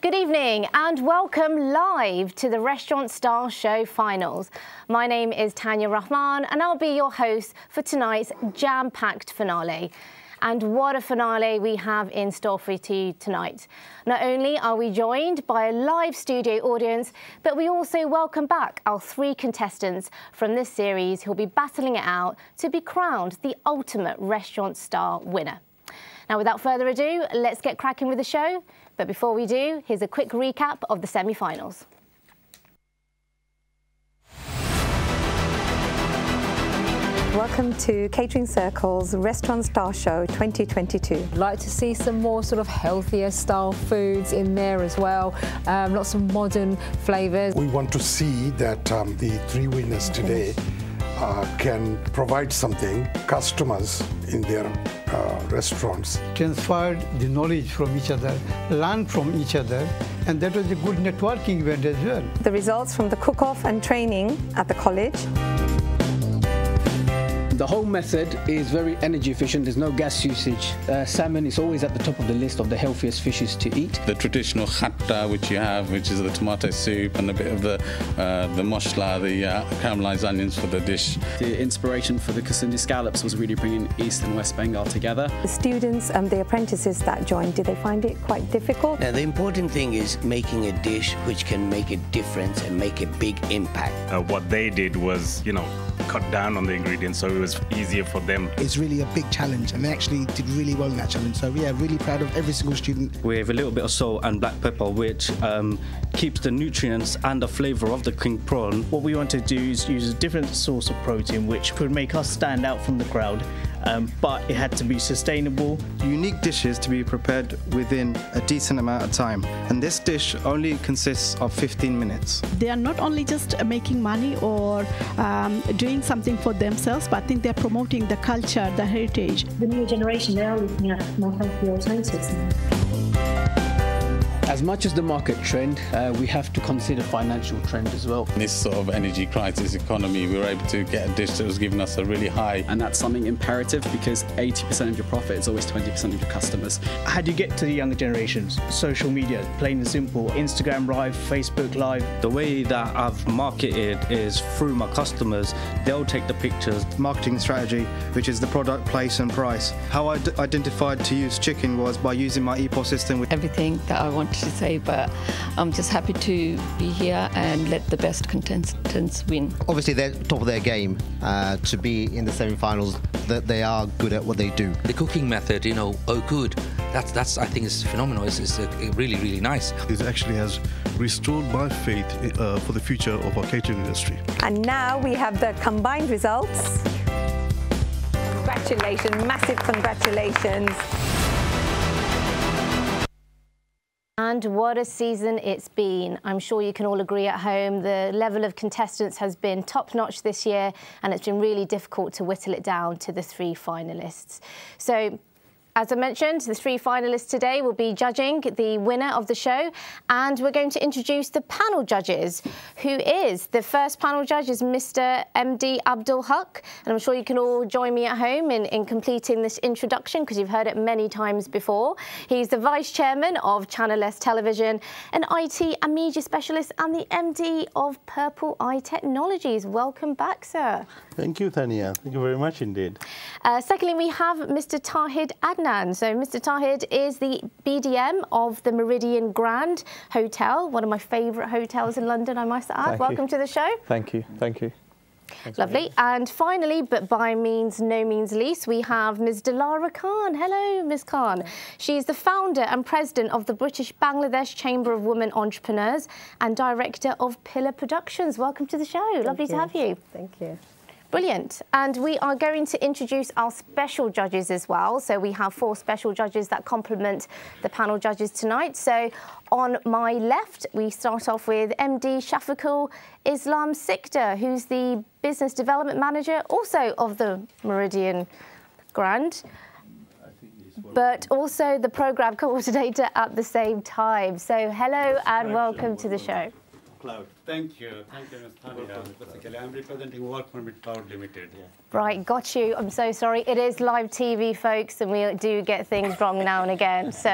Good evening and welcome live to the Restaurant Star Show finals. My name is Tanya Rahman and I'll be your host for tonight's jam-packed finale. And what a finale we have in store for you tonight. Not only are we joined by a live studio audience, but we also welcome back our 3 contestants from this series who'll be battling it out to be crowned the ultimate Restaurant Star winner. Now, without further ado, let's get cracking with the show. But before we do, here's a quick recap of the semi-finals. Welcome to Catering Circle's Restaurant Star Show 2022. I'd like to see some more sort of healthier style foods in there as well, lots of modern flavours. We want to see that the 3 winners today can provide something customers in their restaurants. Transferred the knowledge from each other, learned from each other, and that was a good networking event as well. The results from the cook-off and training at the college. The whole method is very energy efficient, there's no gas usage. Salmon is always at the top of the list of the healthiest fishes to eat. The traditional khatta which you have, which is the tomato soup and a bit of the moshla, the caramelized onions for the dish. The inspiration for the Kasundi scallops was really bringing East and West Bengal together. The students and the apprentices that joined, did they find it quite difficult? Now, the important thing is making a dish which can make a difference and make a big impact. What they did was, cut down on the ingredients so it was easier for them. It's really a big challenge and they actually did really well in that challenge. So yeah, really proud of every single student. We have a little bit of salt and black pepper which keeps the nutrients and the flavour of the king prawn. What we want to do is use a different source of protein which could make us stand out from the crowd. But it had to be sustainable. Unique dishes to be prepared within a decent amount of time. And this dish only consists of 15 minutes. They are not only just making money or doing something for themselves, but I think they're promoting the culture, the heritage. The new generation, they are looking at more healthy alternatives now. As much as the market trend, we have to consider financial trend as well. In this sort of energy crisis economy, we were able to get a dish that was giving us a really high. And that's something imperative because 80% of your profit is always 20% of your customers. How do you get to the younger generations? Social media, plain and simple. Instagram Live, Facebook Live. The way that I've marketed is through my customers. They'll take the pictures. Marketing strategy, which is the product, place and price. How I identified to use chicken was by using my EPOS system. Everything that I wanted to say, but I'm just happy to be here and let the best contestants win. Obviously they're top of their game to be in the semi-finals, that they are good at what they do. The cooking method, good. That's I think is phenomenal. It's really, really nice. It actually has restored my faith for the future of our catering industry. And now we have the combined results. Congratulations, massive congratulations. And what a season it's been. I'm sure you can all agree at home the level of contestants has been top-notch this year and it's been really difficult to whittle it down to the 3 finalists. So, as I mentioned, the 3 finalists today will be judging the winner of the show, and we're going to introduce the panel judges, who is, the first panel judge is Mr. MD Abdul Haq, and I'm sure you can all join me at home in completing this introduction because you've heard it many times before. He's the Vice Chairman of Channel S Television, an IT and media specialist, and the MD of Purple Eye Technologies. Welcome back, sir. Thank you, Tanya. Thank you very much indeed. Secondly, we have Mr. Tahid Adnan. So Mr. Tahid is the BDM of the Meridian Grand Hotel, one of my favourite hotels in London, I must add. Welcome to the show. Thank you. Thank you. Lovely. And finally, but by no means least, we have Ms. Dilara Khan. Hello, Ms. Khan. She's the founder and president of the British Bangladesh Chamber of Women Entrepreneurs and director of Pillar Productions. Welcome to the show. Lovely to have you. Thank you. Brilliant. And we are going to introduce our special judges as well. So we have 4 special judges that complement the panel judges tonight. So on my left, we start off with MD Shafiqul Islam Sikder, who's the Business Development Manager, also of the Meridian Grand, but also the programme coordinator at the same time. So hello and welcome to the show. Cloud. Thank you, Ms. Tanya. Basically, I'm representing Work Permit Cloud Limited. Right, got you. I'm so sorry. It is live TV, folks, and we do get things wrong now and again. So,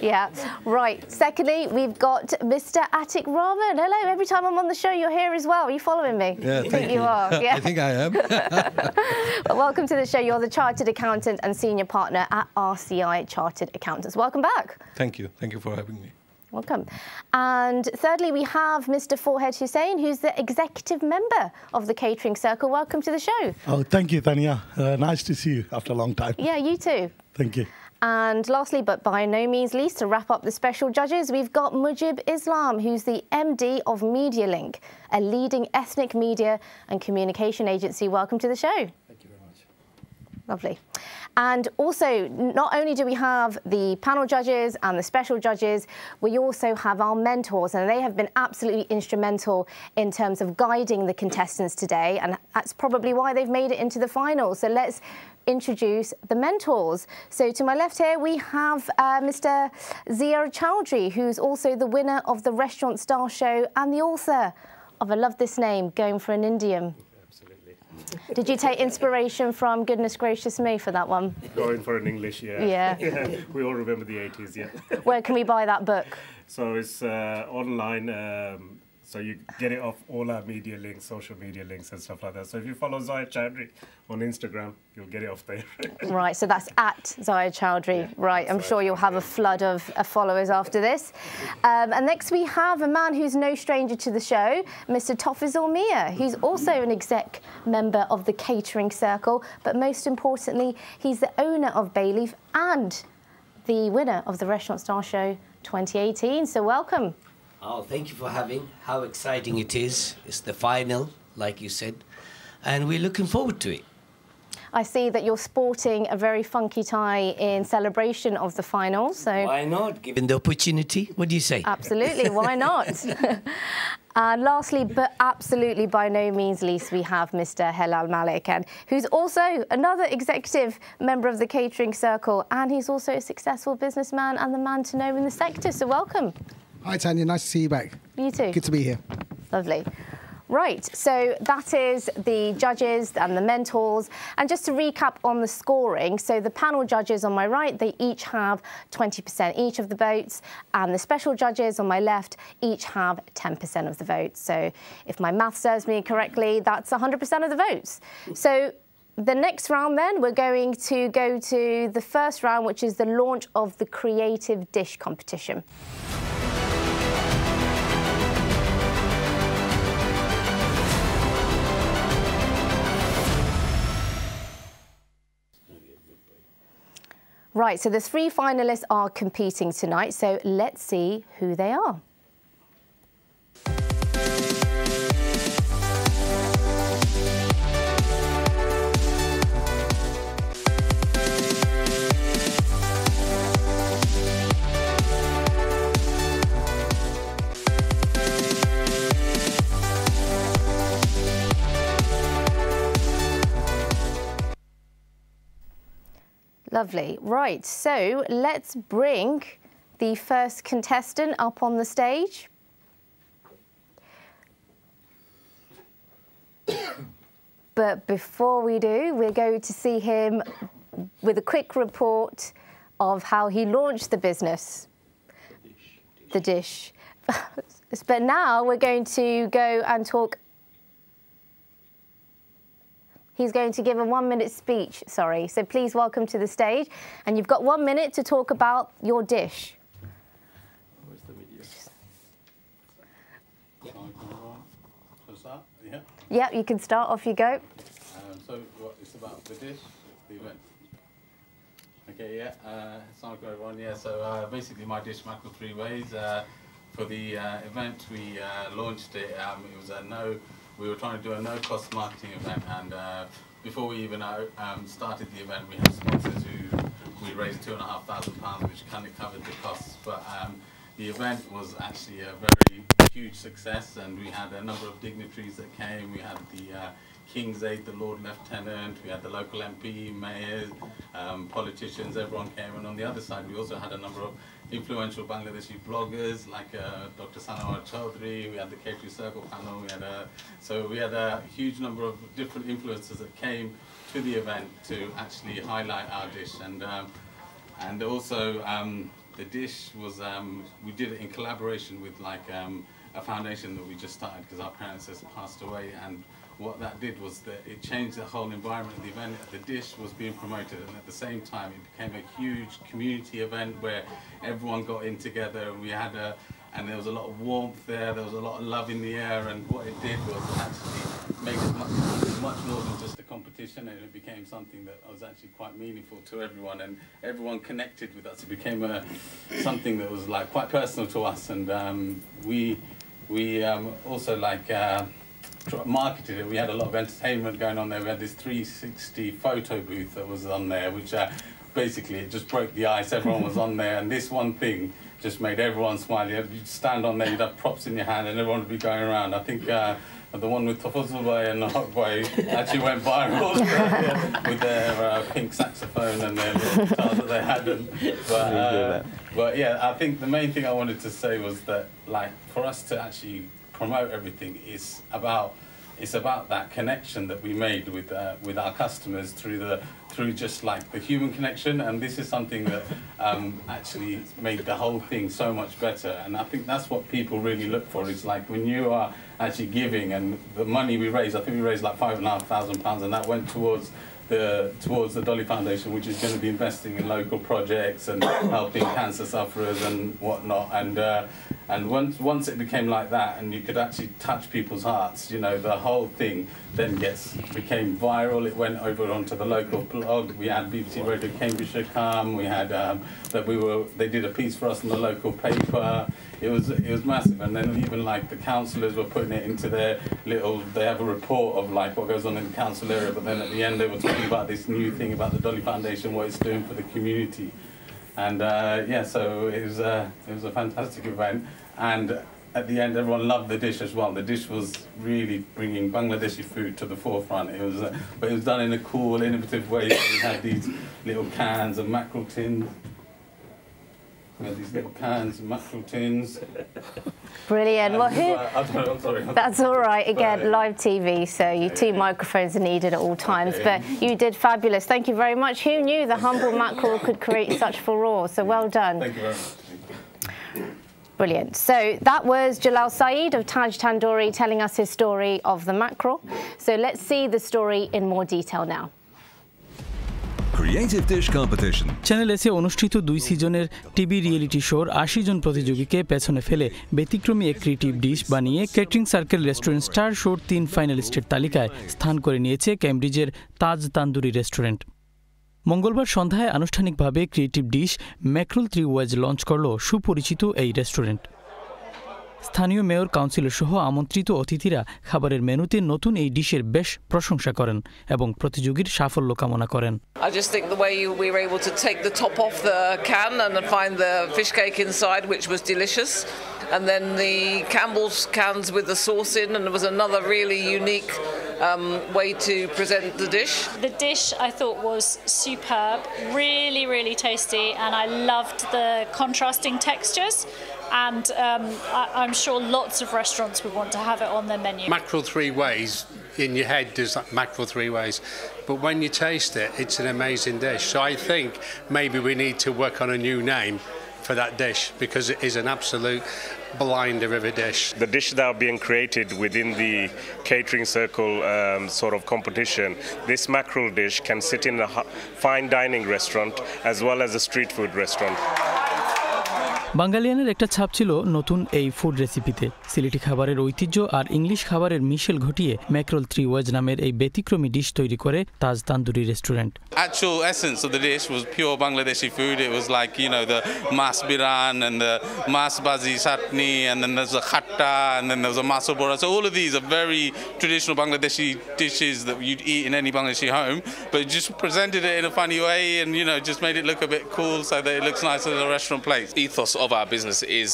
yeah. Right. Secondly, we've got Mr. Atik Rahman. Hello. Every time I'm on the show, you're here as well. Are you following me? Yeah, I think you are. Yeah. I think I am. Well, welcome to the show. You're the Chartered Accountant and Senior Partner at RCI Chartered Accountants. Welcome back. Thank you. Thank you for having me. Welcome. And thirdly, we have Mr. Forehead Hussain, who's the executive member of the Catering Circle. Welcome to the show. Oh, thank you, Tanya. Nice to see you after a long time. Yeah, you too. Thank you. And lastly, but by no means least, to wrap up the special judges, we've got Mujib Islam, who's the MD of MediaLink, a leading ethnic media and communication agency. Welcome to the show. Thank you very much. Lovely. And also, not only do we have the panel judges and the special judges, we also have our mentors, and they have been absolutely instrumental in terms of guiding the contestants today, and that's probably why they've made it into the final. So let's introduce the mentors. So to my left here, we have Mr. Zia Chowdhury, who's also the winner of the Restaurant Star Show and the author of I Love This Name, Going for an Indian. Did you take inspiration from Goodness Gracious Me for that one? Going for an English, yeah. Yeah. We all remember the 80s, yeah. Where can we buy that book? So it's online, so you get it off all our media links, social media links and stuff like that. So if you follow Zia Chowdhury on Instagram, you'll get it off there. Right, so that's at Zia Chowdhury. Yeah, right, I'm sure you'll have a flood of followers after this. And next we have a man who's no stranger to the show, Mr. Tofizul Mia, who's also an exec member of the Catering Circle, but most importantly, he's the owner of Bayleaf and the winner of the Restaurant Star Show 2018. So welcome. Oh, thank you for having. How exciting it is. It's the final, like you said, and we're looking forward to it. I see that you're sporting a very funky tie in celebration of the final. So why not, given the opportunity? What do you say? Absolutely, why not? And lastly, but absolutely by no means least, we have Mr. Helal Malik, and who's also another executive member of the Catering Circle, and he's also a successful businessman and the man to know in the sector. So welcome. Hi, Tanya. Nice to see you back. You too. Good to be here. Lovely. Right, so that is the judges and the mentors. And just to recap on the scoring, so the panel judges on my right, they each have 20% each of the votes, and the special judges on my left each have 10% of the votes. So if my math serves me correctly, that's 100% of the votes. So the next round then, we're going to go to the first round, which is the launch of the Creative Dish competition. Right, so the three finalists are competing tonight, so let's see who they are. Lovely. Right, so let's bring the first contestant up on the stage. But before we do, we're going to see him with a quick report of how he launched the business. The dish. But now we're going to go and talk. He's going to give a 1-minute speech, sorry. So please welcome to the stage. And you've got 1 minute to talk about your dish. Where's the video? Yeah. Yeah, you can start. Off you go. So what it's about the dish, the event. Okay, yeah. Assalamu alaikum everyone. Yeah, so basically my dish, mackerel three ways. For the event, we launched it. It was we were trying to do a no-cost marketing event, and before we even started the event, we had sponsors who we raised £2,500, which kind of covered the costs. But the event was actually a very huge success, and we had a number of dignitaries that came. We had the King's Aid, the Lord Lieutenant, we had the local MP, mayors, politicians, everyone came. And on the other side, we also had a number of influential Bangladeshi bloggers like Dr. Sanawar Chaudhry. We had the Catering Circle panel. We had a huge number of different influencers that came to the event to actually highlight our dish, and also the dish was we did it in collaboration with like a foundation that we just started because our parents has passed away, and what that did was that it changed the whole environment of the event. The dish was being promoted, and at the same time it became a huge community event where everyone got in together, and we had and there was a lot of warmth there was a lot of love in the air, and what it did was actually make it much more than just a competition, and it became something that was actually quite meaningful to everyone, and everyone connected with us. It became something that was like quite personal to us, and we also like marketed it. We had a lot of entertainment going on there. We had this 360 photo booth that was on there, which basically it just broke the ice. Everyone was on there, and this one thing just made everyone smile. You'd stand on there, you'd have props in your hand, and everyone would be going around. I think the one with Tafazul Bhai and Haq Bhai actually went viral with their pink saxophone and their little guitars that they had. But yeah, I think the main thing I wanted to say was that, like, for us to actually promote everything is about that connection that we made with our customers through just like the human connection, and this is something that actually made the whole thing so much better. And I think that's what people really look for. It's like when you are actually giving, and the money we raised, I think we raised like £5,500, and that went towards the Dolly Foundation, which is going to be investing in local projects and helping cancer sufferers and whatnot. And once it became like that, and you could actually touch people's hearts, you know, the whole thing then became viral. It went over onto the local blog. We had BBC Radio Cambridgeshire come. We had they did a piece for us in the local paper. It was massive. And then even like the councillors were putting it into their they have a report of like what goes on in the council area, but then at the end they were talking about this new thing about the Dolly Foundation, what it's doing for the community. And so it was a fantastic event, and at the end everyone loved the dish as well. The dish was really bringing Bangladeshi food to the forefront. But it was done in a cool, innovative way. So we had these little cans of mackerel tins. We had these little cans of mackerel tins. Brilliant. Well, I'm sorry. That's all right. Again, live TV, so your two microphones are needed at all times. But you did fabulous. Thank you very much. Who knew the humble mackerel could create such furore? So well done. Thank you very much. Brilliant. So that was Jalal Saeed of Taj Tandoori telling us his story of the mackerel. So let's see the story in more detail now. Creative Dish Competition. Channel এসে অনুষ্ঠিত 2 সিজনের TV reality শোর 80 জন প্রতিযোগীকে পেছনে ফেলে ব্যতিক্রমী এক creative dish বানিয়ে catering circle restaurant star শোর 3 ফাইনালিস্টের তালিকায় স্থান করে নিয়েছে ক্যামব্রিজের তাজ তান্দুরি রেস্টুরেন্ট। মঙ্গলবার সন্ধ্যায় আনুষ্ঠানিকভাবে ক্রিয়েটিভ ডিশ ম্যাক্রোল 3 ওয়েজ লঞ্চ করল সুপরিচিত এই রেস্টুরেন্ট। স্থানীয় মেয়র কাউন্সিলর সহ আমন্ত্রিত অতিথিরা খাবারের মেনুতে নতুন এই ডিশের বেশ প্রশংসা করেন এবং প্রতিযোগীর সাফল্য কামনা করেন। I just think the way we were able to take the top off the can and find the fish cake inside, which was delicious, and then the Campbell's cans with the sauce in, and there was another really unique way to present the dish. The dish I thought was superb, really, really tasty, and I loved the contrasting textures. And I'm sure lots of restaurants would want to have it on their menu. Mackerel 3 ways, in your head there's like mackerel 3 ways, but when you taste it, it's an amazing dish. So I think maybe we need to work on a new name for that dish, because it is an absolute blinder of a dish. The dish that are being created within the catering circle sort of competition, this mackerel dish can sit in a fine dining restaurant as well as a street food restaurant. বাঙালিয়ানের একটা ছাপ ছিল নতুন এই food রেসিপিতে। সিলেটি খাবারের ঐতিহ্য আর English খাবারের মিশেল ঘটিয়ে ম্যাক্রোল 3 ওয়েজ নামের এই ব্যতিক্রমী ডিশ তৈরি করে Taj Tandoori restaurant. Actual essence of the dish was pure Bangladeshi food. It was like, you know, the mas biran and the mas bazi chutney, and then there's a khatta, and then there's a maso bora. So all of these are very traditional Bangladeshi dishes that you'd eat in any Bangladeshi home, but just presented it in a funny way and, you know, just made it look a bit cool so that it looks nice as a restaurant place. Ethos of our business is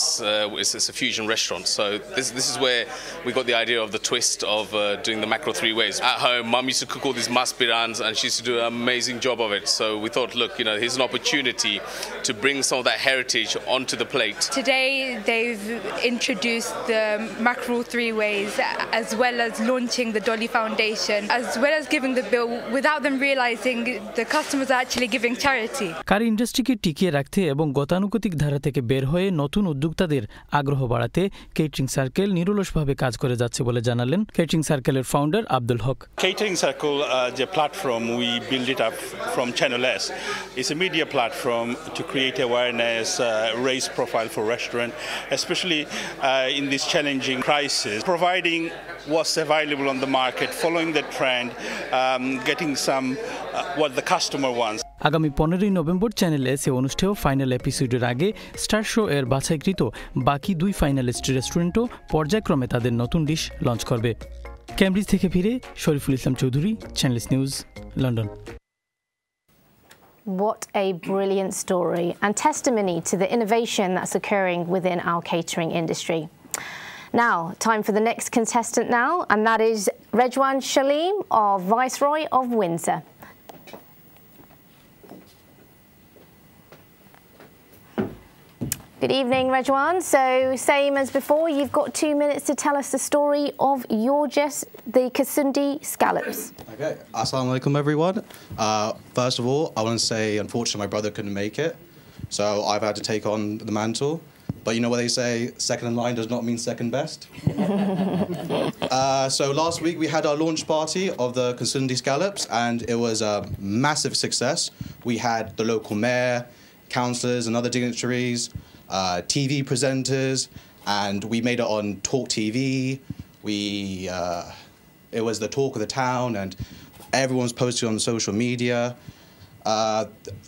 it's a fusion restaurant. So this is where we got the idea of the twist of doing the mackerel three ways. At home, Mum used to cook all these mas birans, and she used to do an amazing job of it. So we thought, look, here's an opportunity to bring some of that heritage onto the plate. Today they've introduced the mackerel three ways, as well as launching the Dolly Foundation, as well as giving the bill without them realizing the customers are actually giving charity. কারি ইন্ডাস্ট্রিকে টিকিয়ে রাখতে এবং গতানুগতিক ধারা থেকে বের হয়ে নতুন উদ্যোক্তাদের আগ্রহ বাড়াতে কেটারিং সার্কেল নিরলসভাবে কাজ করে যাচ্ছে বলে জানালেন কেটারিং সার্কেলের founder Abdul Haque. Catering Circle, the platform, we build it up from Channel S. It's a media platform to create awareness, raise profile for restaurant, especially in this challenging crisis, providing what's available on the market, following the trend, getting some what the customer wants. আগামী 15ই November channel এসে অনুষ্ঠেয় final এপিসোডের আগে star show এর বাছাইকৃত বাকি 2 finalist রেস্টুরেন্টও পর্যায়ক্রমে তাদের নতুন ডিশ লঞ্চ করবে। ক্যামব্রিজ থেকে ফিরে Shariful Islam Chowdhury, channel news, London. What a brilliant story and testimony to the innovation that's occurring within our catering industry. Now, time for the next contestant now, and that is Rejwan Shalim of Viceroy of Windsor. Good evening, Rejwan. So, same as before, you've got 2 minutes to tell us the story of the Kasundi scallops. Okay. Assalamu alaikum, everyone. First of all, I want to say, unfortunately, my brother couldn't make it, so I've had to take on the mantle. But you know what they say, second in line does not mean second best. So last week we had our launch party of the Kasundi scallops, and it was a massive success. We had the local mayor, councillors and other dignitaries, TV presenters, and we made it on Talk TV. It was the talk of the town, and everyone's posted on social media.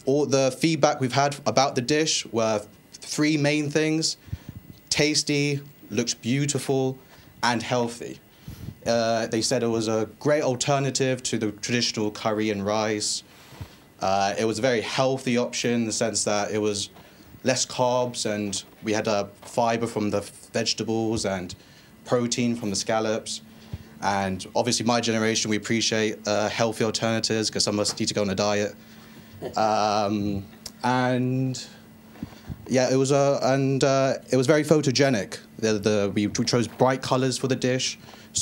All the feedback we've had about the dish were 3 main things: tasty, looks beautiful, and healthy. They said it was a great alternative to the traditional curry and rice. It was a very healthy option in the sense that it was less carbs, and we had fiber from the vegetables and protein from the scallops. And obviously my generation, we appreciate healthy alternatives because some of us need to go on a diet. And yeah, it was very photogenic. We chose bright colors for the dish,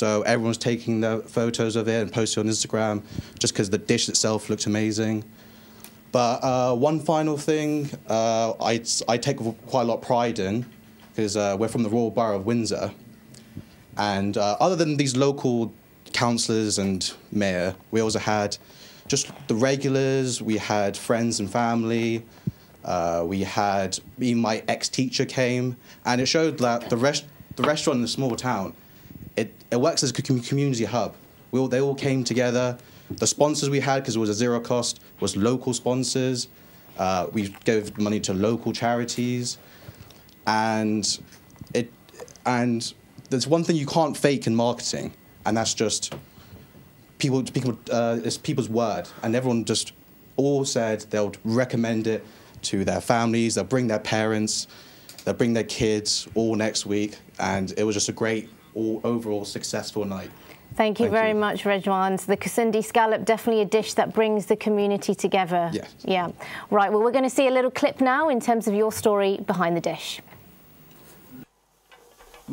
so everyone's taking the photos of it and posting on Instagram just because the dish itself looked amazing. But one final thing I take quite a lot of pride in, because we're from the Royal Borough of Windsor, and other than these local councillors and mayor, we also had just the regulars, we had friends and family, even my ex-teacher came, and it showed that the restaurant in a small town, it works as a community hub. They all came together. The sponsors we had, because it was a zero cost, was local sponsors. We gave money to local charities, and there's one thing you can't fake in marketing, and that's just it's people's word. And everyone just all said they'll recommend it to their families. They'll bring their parents. They'll bring their kids all next week, and it was just a great overall successful night. Thank you very much, Rejwan. So the Kasundi scallop, definitely a dish that brings the community together. Yes. Yeah. Right, well, we're going to see a little clip now in terms of your story behind the dish.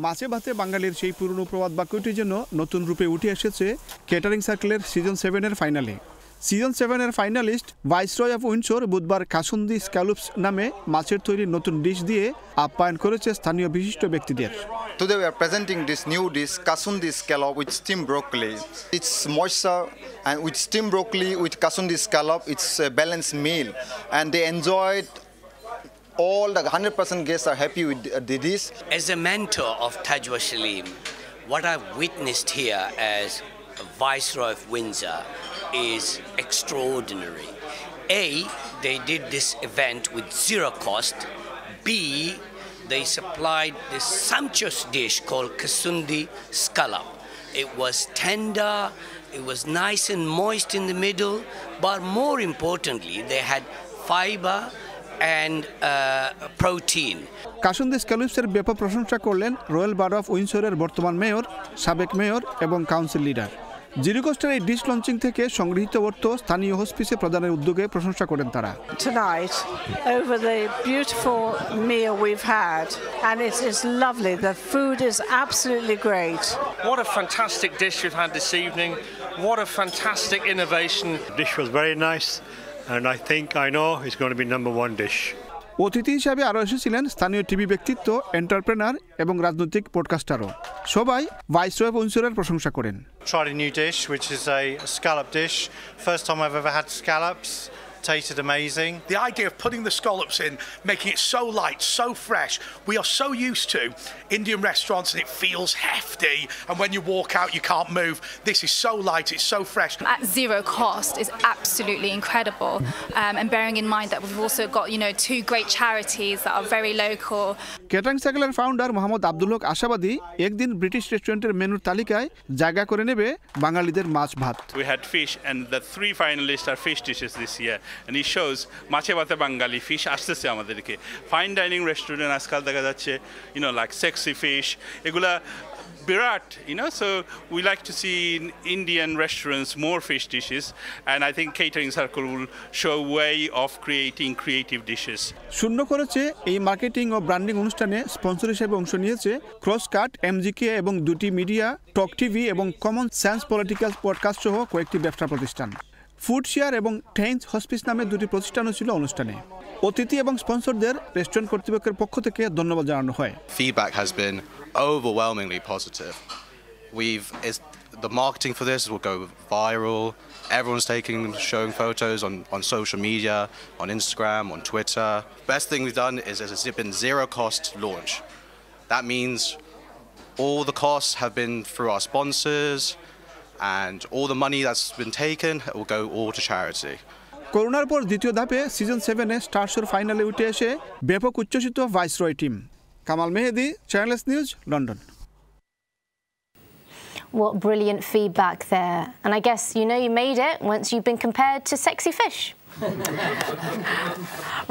মাছে ভাতে বাঙালির সেই পুরনো প্রবাদ বাক্যটির জন্য নতুন রূপে উঠে এসেছে কেটারিং সার্কেলের সিজন 7 এর ফাইনালে। সিজন 7 এর ফাইনালিস্ট ভাইসরয় অফ উইন্ডসর বুধবার কাসুন্দি স্ক্যালপস নামে মাছের তৈরি নতুন ডিশ দিয়ে আপ্যায়ন করেছে স্থানীয় বিশিষ্ট ব্যক্তিদের। Today we are presenting this new dish, Kasundi scallop with steamed broccoli. It's moisture, and with steamed broccoli with Kasundi scallop, it's a balanced meal, and they enjoyed. All the 100% guests are happy with the dish. As a mentor of Tajwa Shalim, what I've witnessed here as a Viceroy of Windsor is extraordinary. A, they did this event with zero cost. B, they supplied this sumptuous dish called Kasundi scallop. It was tender, it was nice and moist in the middle, but more importantly, they had fiber and protein. Kasundi স্ক্যালপসের ব্যাপক প্রশংসা করলেন royal bar of উইন্ডসরের বর্তমান mayor, সাবেক mayor এবং council leader. Zero কস্টের এই dish launching থেকে সংগৃহীত অর্থ স্থানীয় হোস্পিসে প্রদানের উদ্যোগে প্রশংসা করেন তারা। Tonight, over the beautiful meal we've had, and it is lovely. The food is absolutely great. What a fantastic dish we've had this evening. What a fantastic innovation. The dish was very nice, and I know it's going to be #1 dish. অতিথি হিসাবে আরও এসেছিলেন স্থানীয় TV ব্যক্তিত্ব, entrepreneur এবং রাজনৈতিক পডকাস্টারও। সবাই viceroy of উইন্ডসরের প্রশংসা করেন। Tried a new dish, which is a scallop dish. First time I've ever had scallops. Tasted amazing. The idea of putting the scallops in, making it so light, so fresh. We are so used to Indian restaurants and it feels hefty, and when you walk out you can't move. This is so light, it's so fresh. At zero cost is absolutely incredible, and bearing in mind that we've also got, two great charities that are very local. Catering Circleর founder Mohammad Abdul Haque আশাবাদী একদিন British রেস্টুরেন্টের মেনুর তালিকায় জায়গা করে নেবে বাঙালিদের মাছ ভাত। We had fish and the 3 finalists are fish dishes this year. And it shows মাছে ভাতে বাঙালি ফিশ আসতেছে আমাদেরকে। ফাইন ডাইনিং রেস্টুরেন্ট আজকাল দেখা যাচ্ছে like sexy fish এগুলা বিরাট, so we like to see in Indian restaurants more fish dishes, and I think Catering Circle will show a way of creating creative dishes. শূন্য করেছে এই marketing ও branding অনুষ্ঠানে sponsor হিসেবে অংশ নিয়েছে ক্রসকাট, এমজিকে এবং দুটি মিডিয়া, টক টিভি এবং কমন সেন্স পলিটিক্যাল পডকাস্ট সহ কয়েকটি ব্যবসা প্রতিষ্ঠান। ফুড শেয়ার এবং টেইনস হসপিস নামে দুটি প্রতিষ্ঠানও ছিল অনুষ্ঠানে। অতিথি এবং স্পন্সরদের রেস্টুরেন্ট কর্তৃপক্ষের পক্ষ থেকে ধন্যবাদ জানানো হয়। Feedback has been overwhelmingly positive. The marketing for this will go viral. Everyone's showing photos on social media, on Instagram, on Twitter. Best thing we've done is it's been zero cost launch. That means all the costs have been through our sponsors, and all the money that's been taken will go all to charity. করোনার পর দ্বিতীয় ধাপে season 7-এ star শোর ফাইনালে উঠে এসে ব্যাপক উচ্ছ্বসিত viceroy team. Kamal Mehedi, channels news, London. What brilliant feedback there. And I guess you made it once you've been compared to sexy fish.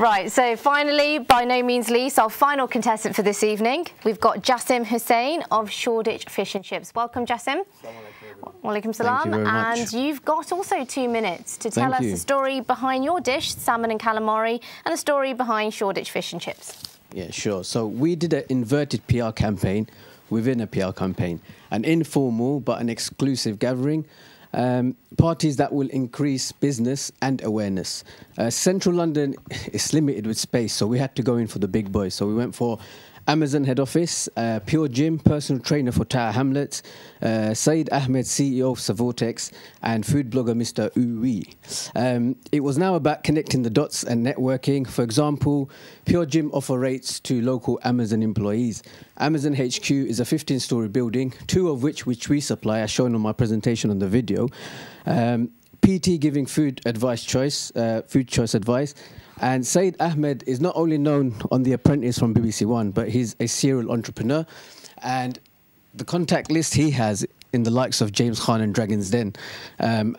Right, so finally, by no means least, our final contestant for this evening, we've got Jassim Hussain of Shoreditch Fish and Chips. Welcome, Jassim. Walaikum salam. Thank you very much. And you've got also 2 minutes to tell us the story behind your dish, salmon and calamari, and the story behind Shoreditch Fish and Chips. Yeah, sure. So we did an inverted PR campaign within a PR campaign, an informal but an exclusive gathering. Parties that will increase business and awareness. Central London is limited with space, so we had to go in for the big boys. So we went for Amazon head office, Pure Gym, personal trainer for Tower Hamlets, Saeed Ahmed, CEO of Savortex, and food blogger Mr. Uwi. It was now about connecting the dots and networking. For example, Pure Gym offer rates to local Amazon employees. Amazon HQ is a 15-story building, 2 of which we supply, as shown on my presentation on the video. PT giving food choice advice. And Saeed Ahmed is not only known on The Apprentice from BBC One, but he's a serial entrepreneur. And the contact list he has in the likes of James Khan and Dragon's Den,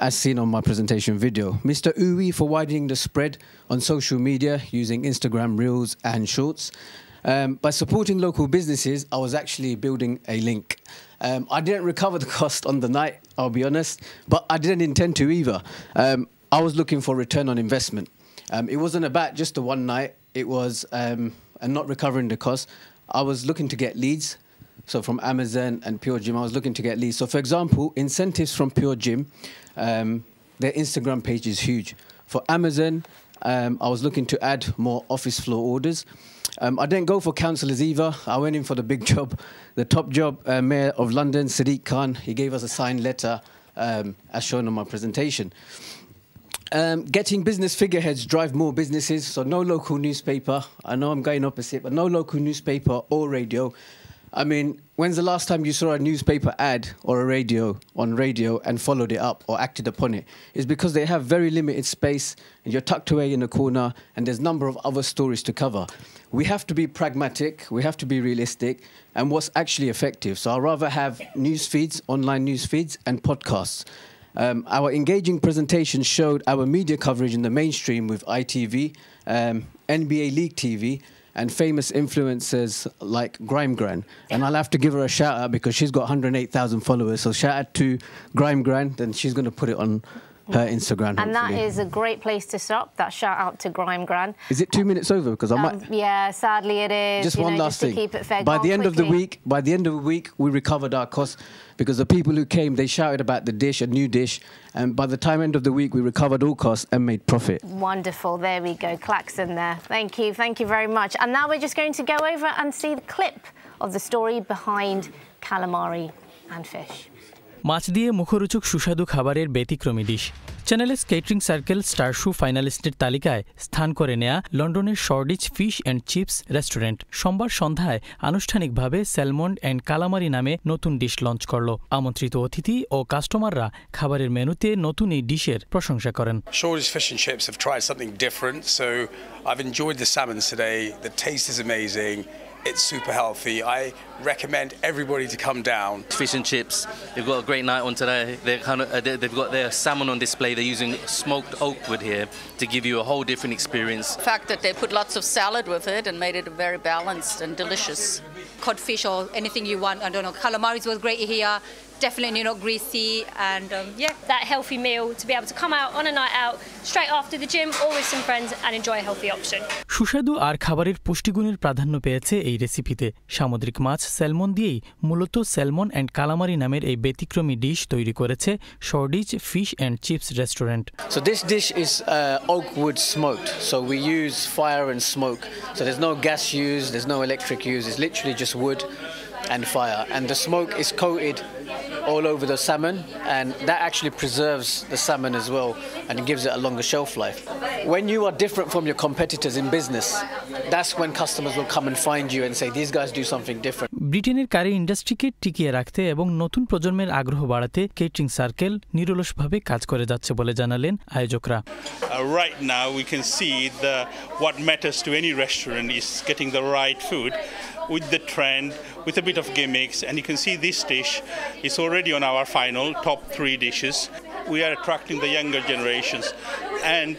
as seen on my presentation video. Mr. Uwi for widening the spread on social media using Instagram Reels and Shorts. By supporting local businesses, I was actually building a link. I didn't recover the cost on the night, I'll be honest, but I didn't intend to either. I was looking for return on investment. It wasn't about just the one night. It was not recovering the cost. I was looking to get leads. So from Amazon and Pure Gym, I was looking to get leads. So for example, incentives from Pure Gym, their Instagram page is huge. For Amazon, I was looking to add more office floor orders. I didn't go for councillors either. I went in for the big job, the top job, Mayor of London, Sadiq Khan. He gave us a signed letter, as shown on my presentation. Getting business figureheads drive more businesses, so no local newspaper. I know I'm going opposite, but no local newspaper or radio. I mean, when's the last time you saw a newspaper ad or a radio and followed it up or acted upon it? It's because they have very limited space and you're tucked away in a corner and there's a number of other stories to cover. We have to be pragmatic, we have to be realistic, and what's actually effective. So I'd rather have news feeds, online news feeds, and podcasts. Our engaging presentation showed our media coverage in the mainstream with ITV NBA League TV and famous influencers like Grime Gran. And I'll have to give her a shout out because she's got 108,000 followers. So shout out to Grime Gran, and she's going to put it on her Instagram. And that is a great place to stop. That shout out to Grime Gran. Is it 2 minutes over? Because I might. Yeah, sadly it is. Just one last thing. To keep it fair. By the end of the week, we recovered our costs because the people who came, they shouted about the dish, a new dish, and by the end of the week, we recovered all costs and made profit. Wonderful. There we go. Klaxon there. Thank you very much. And now we're just going to go over and see the clip of the story behind calamari and fish. মাছ দিয়ে মুখরোচক সুস্বাদু খাবারের ব্যতিক্রমী dish চ্যানেলের catering circle star show ফাইনালিস্টের তালিকায় স্থান করে নেয়া লন্ডনের শর্ডিচ ফিশ অ্যান্ড চিপস রেস্টুরেন্ট সোমবার সন্ধ্যায় আনুষ্ঠানিকভাবে স্যালমন অ্যান্ড কালামারি নামে নতুন ডিশ লঞ্চ করল আমন্ত্রিত অতিথি ও কাস্টমাররা খাবারের মেনুতে নতুন এই ডিশের প্রশংসা করেন Shoreditch Fish and Chips have tried something different, so I've enjoyed the salmon today. The taste is amazing. It's super healthy. I recommend everybody to come down. Fish and chips. They've got a great night on today. They've got their salmon on display. They're using smoked oak wood here to give you a whole different experience. The fact that they put lots of salad with it and made it very balanced and delicious. Codfish or anything you want. I don't know. Calamaris was great here. Definitely not greasy, and yeah, that healthy meal to be able to come out on a night out straight after the gym or with some friends and enjoy a healthy option. সুস্বাদু আর খাবারের পুষ্টিগুণের প্রাধান্য পেয়েছে এই রেসিপিতে সামুদ্রিক মাছ salmon দিয়েই মূলত salmon and calamari নামের এই ব্যতিক্রমী ডিশ তৈরি করেছে Shoreditch fish and chips restaurant So this dish is oak wood smoked. So we use fire and smoke. So there's no gas used, there's no electric used. It's literally just wood and fire, and the smoke is coated all over the salmon, and that actually preserves the salmon as well and gives it a longer shelf life. When you are different from your competitors in business, that's when customers will come and find you and say these guys do something different. ব্রিটেনের কারি ইন্ডাস্ট্রিকে টিকিয়ে রাখতে এবং নতুন প্রজন্মের আগ্রহ বাড়াতে catering circle নিরলসভাবে কাজ করে যাচ্ছে বলে জানালেন আয়োজকরা Right now we can see what matters to any restaurant is getting the right food with the trend, with a bit of gimmicks, and you can see this dish is already on our final top 3 dishes. We are attracting the younger generations, and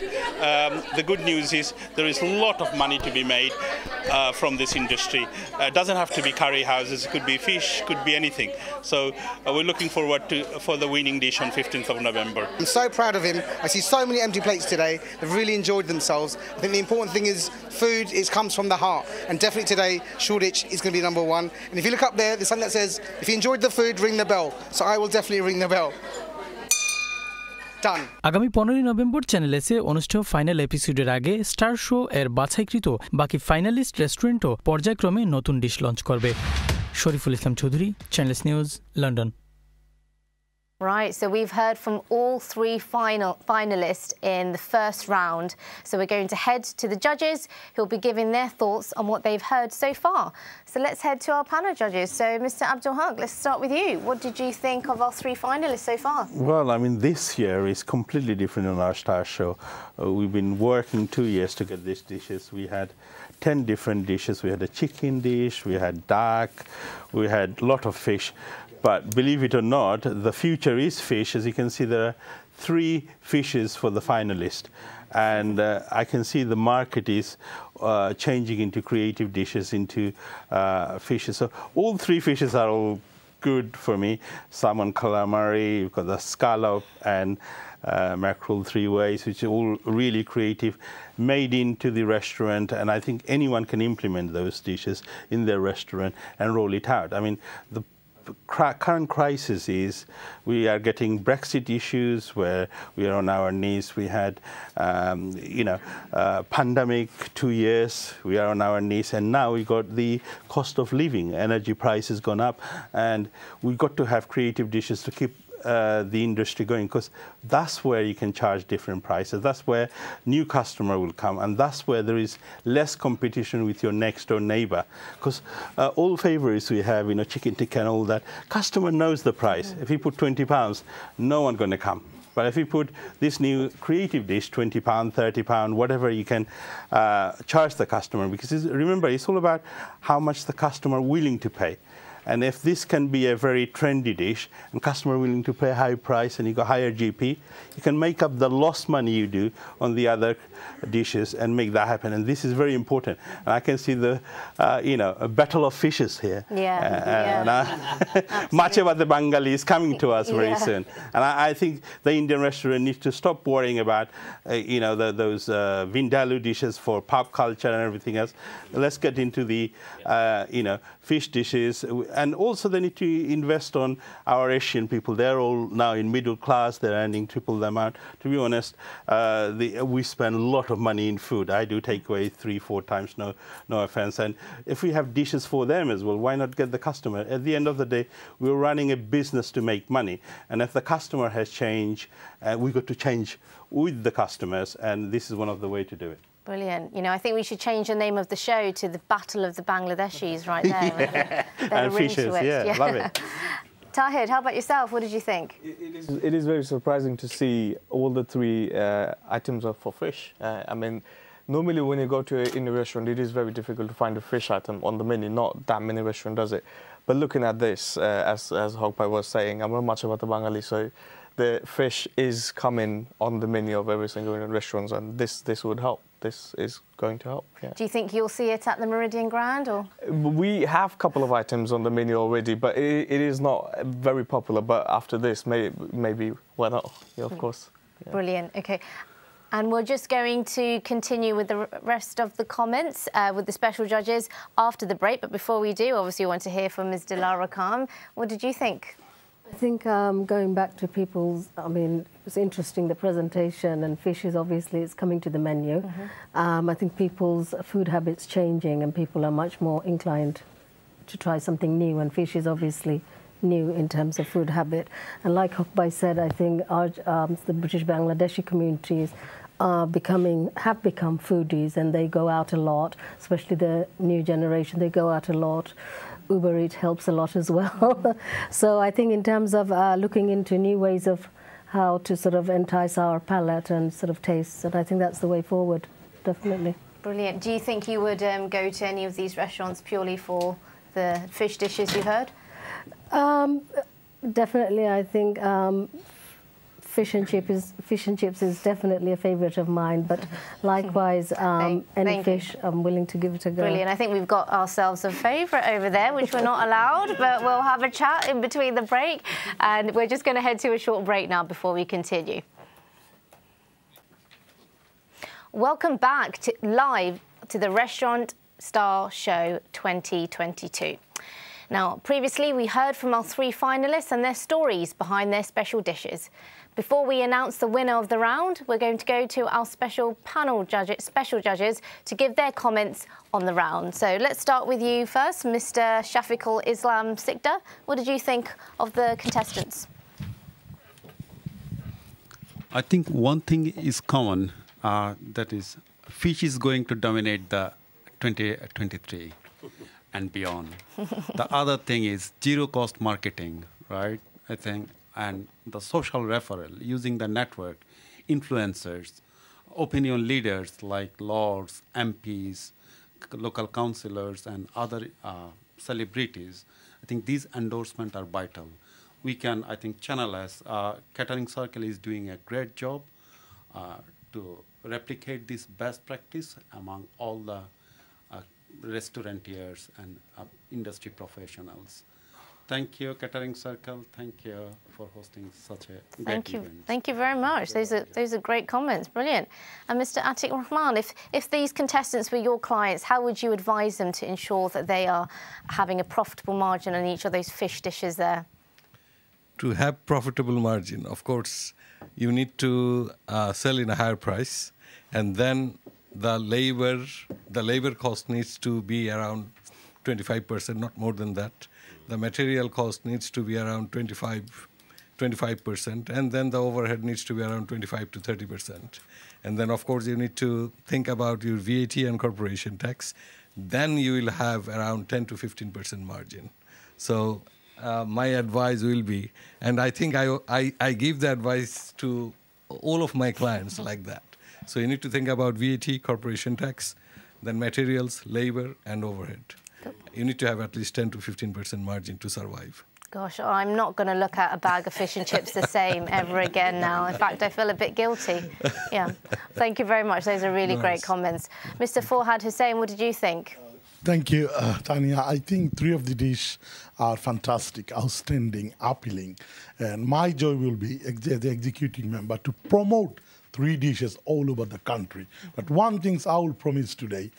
the good news is there is a lot of money to be made from this industry. It doesn't have to be curry houses, it could be fish, could be anything. So we're looking forward for the winning dish on 15th of November. I'm so proud of him. I see so many empty plates today. They've really enjoyed themselves. I think the important thing is food comes from the heart, and definitely today Shoreditch is going to be number 1. And if you look up there, there's something that says if you enjoyed the food, ring the bell. So I will definitely ring the bell. আগামী 15 November channel এসে অনুষ্ঠেয় final এপিসোডের আগে star show এর বাছাইকৃত বাকি finalist রেস্টুরেন্টও পর্যায়ক্রমে নতুন dish launch করবে Shariful Islam Chowdhury channels news London Right, so we've heard from all 3 finalists in the first round. So we're going to head to the judges who'll be giving their thoughts on what they've heard so far. So let's head to our panel judges. So Mr. Abdul Haq, let's start with you. What did you think of our 3 finalists so far? Well, I mean, this year is completely different on our star show. We've been working 2 years to get these dishes. We had 10 different dishes. We had a chicken dish, we had duck, we had a lot of fish. But believe it or not, the future is fish. As you can see, there are 3 fishes for the finalist. And I can see the market is changing into creative dishes, into fishes. So all 3 fishes are all good for me. Salmon calamari, you've got the scallop and mackerel 3 ways, which are all really creative, made into the restaurant. And I think anyone can implement those dishes in their restaurant and roll it out. I mean, the current crisis is we are getting Brexit issues where we are on our knees. We had, pandemic 2 years, we are on our knees, and now we got the cost of living, energy prices gone up, and we got to have creative dishes to keep the industry going, because that's where you can charge different prices. That's where new customer will come, and that's where there is less competition with your next door neighbor. Because all favorites we have, chicken tikka and all that, customer knows the price. If you put £20, no one going to come. But if you put this new creative dish, £20, £30, whatever you can charge the customer, because remember, it's all about how much the customer willing to pay. And if this can be a very trendy dish and customer willing to pay a high price and you got higher GP, you can make up the lost money you do on the other dishes and make that happen. And this is very important. And I can see the, a battle of fishes here. Much about the Bengali is coming to us very soon. And I think the Indian restaurant needs to stop worrying about, those Vindaloo dishes for pub culture and everything else. Let's get into the, fish dishes. And also they need to invest on our Asian people. They're all now in middle class. They're earning triple the amount. To be honest, we spend a lot of money in food. I do take away 3-4 times, no offense. And if we have dishes for them as well, why not get the customer? At the end of the day, we're running a business to make money. And if the customer has changed, we got to change with the customers. And this is one of the ways to do it. Brilliant. I think we should change the name of the show to the Battle of the Bangladeshis right there. And fishes, love it. Tahid, how about yourself? What did you think? It is very surprising to see all the 3 items are for fish. I mean, normally when you go to an Indian restaurant, it is very difficult to find a fish item on the menu. Not that many restaurants does it. But looking at this, as Hokpai was saying, I'm not much about the Bengali, so the fish is coming on the menu of every single Indian restaurant, and this would help. This is going to help. Yeah. Do you think you'll see it at the Meridian Grand? Or? We have a couple of items on the menu already, but it is not very popular. But after this, maybe why not? Yeah, of course. Yeah. Brilliant. Okay. And we're just going to continue with the rest of the comments with the special judges after the break. But before we do, obviously, we want to hear from Ms. Dilara Khan. What did you think? I think going back to people's, it was interesting, the presentation, and fish is obviously, it's coming to the menu. I think people's food habits changing and people are much more inclined to try something new, and fish is obviously new in terms of food habit. And like Hokbai said, I think the British Bangladeshi communities have become foodies, and they go out a lot, especially the new generation, they go out a lot. Uber Eats helps a lot as well. So I think in terms of looking into new ways of how to sort of entice our palate and sort of taste, and I think that's the way forward, definitely. Brilliant. Do you think you would go to any of these restaurants purely for the fish dishes you heard? Definitely, I think fish and chips is definitely a favourite of mine, but likewise, any fish, I'm willing to give it a go. Brilliant. I think we've got ourselves a favourite over there, which we're not allowed, but we'll have a chat in between the break, and we're just going to head to a short break now before we continue. Welcome back live to the Restaurant Star Show 2022. Now, previously we heard from our 3 finalists and their stories behind their special dishes. Before we announce the winner of the round, we're going to go to our special judges to give their comments on the round. So let's start with you first, Mr. Shafiqul Islam Sikdar. What did you think of the contestants? I think one thing is common, that is fish is going to dominate the 2023 and beyond. The other thing is zero-cost marketing, right? I think, and the social referral, using the network, influencers, opinion leaders like lords, MPs, local councillors, and other celebrities. I think these endorsements are vital. We can, I think, Channel S, Catering Circle is doing a great job to replicate this best practice among all the restaurateurs and industry professionals. Thank you, Catering Circle. Thank you for hosting such a great event. Thank you very much. Those are great comments. Brilliant. And Mr. Atiq Rahman, if these contestants were your clients, how would you advise them to ensure that they are having a profitable margin on each of those fish dishes there? To have profitable margin, of course, you need to sell in a higher price, and then the labor cost needs to be around 25%, not more than that. The material cost needs to be around 25%, and then the overhead needs to be around 25 to 30%. And then, of course, you need to think about your VAT and corporation tax. Then you will have around 10 to 15% margin. So my advice will be, and I think I give the advice to all of my clients like that. So you need to think about VAT, corporation tax, then materials, labor, and overhead. you need to have at least 10 to 15% margin to survive. Gosh, I'm not going to look at a bag of fish and chips the same ever again now. In fact, I feel a bit guilty. Yeah. Thank you very much. Those are really great comments. Mr. Forhad Hussain, what did you think? Thank you, Tanya. I think three of the dishes are fantastic, outstanding, appealing. And my joy will be, the executive member, to promote three dishes all over the country. But one thing I will promise today,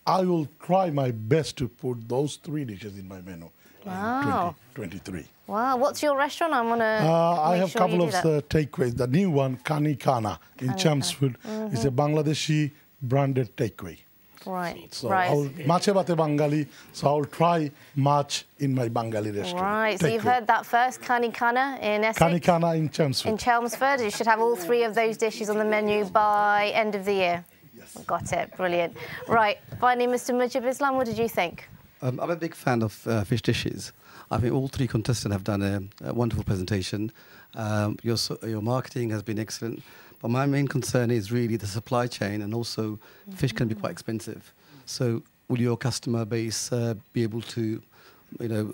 I will try my best to put those three dishes in my menu. Wow. 2023. Wow. What's your restaurant? I want to I have a couple of takeaways. The new one, Kani Kana, in Chelmsford, is a Bangladeshi branded takeaway. Right. So right. Mache bate Bengali, so I'll try much in my Bengali restaurant. Right. So you've heard that first, Kani Kana in Essex. Kani Kana in Chelmsford. In Chelmsford. You should have all three of those dishes on the menu by end of the year. Yes. Got it. Brilliant. Right. Finally, Mr. Mujib Islam, what did you think? I'm a big fan of fish dishes. I think all three contestants have done a wonderful presentation. Your marketing has been excellent. But my main concern is really the supply chain, and also fish can be quite expensive. So will your customer base be able to, I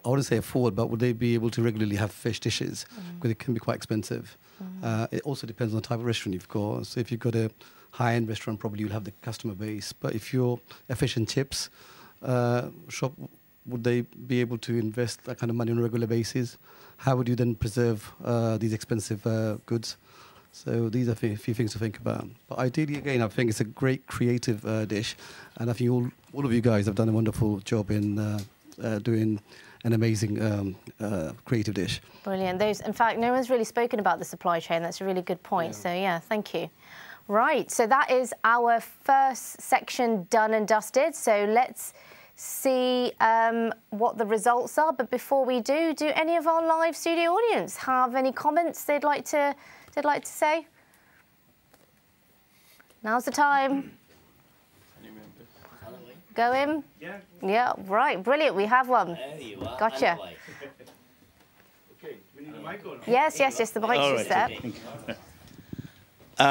wouldn't say afford, but would they be able to regularly have fish dishes? Because it can be quite expensive. It also depends on the type of restaurant you've got. So if you've got a high-end restaurant, probably you'll have the customer base. But if you're a fish and chips shop, would they be able to invest that kind of money on a regular basis? How would you then preserve these expensive goods? So these are a few things to think about. But ideally, again, I think it's a great creative dish. And I think all of you guys have done a wonderful job in doing an amazing creative dish. Brilliant. In fact, no one's really spoken about the supply chain. That's a really good point. Yeah. So, yeah, thank you. Right, so that is our first section done and dusted. So let's see what the results are. But before we do any of our live studio audience have any comments they'd like to say? Now's the time. Go in? Yeah. Yeah, right, brilliant. We have one. There you are. Gotcha. Okay, we need a mic or not? Yes, the mic's just there.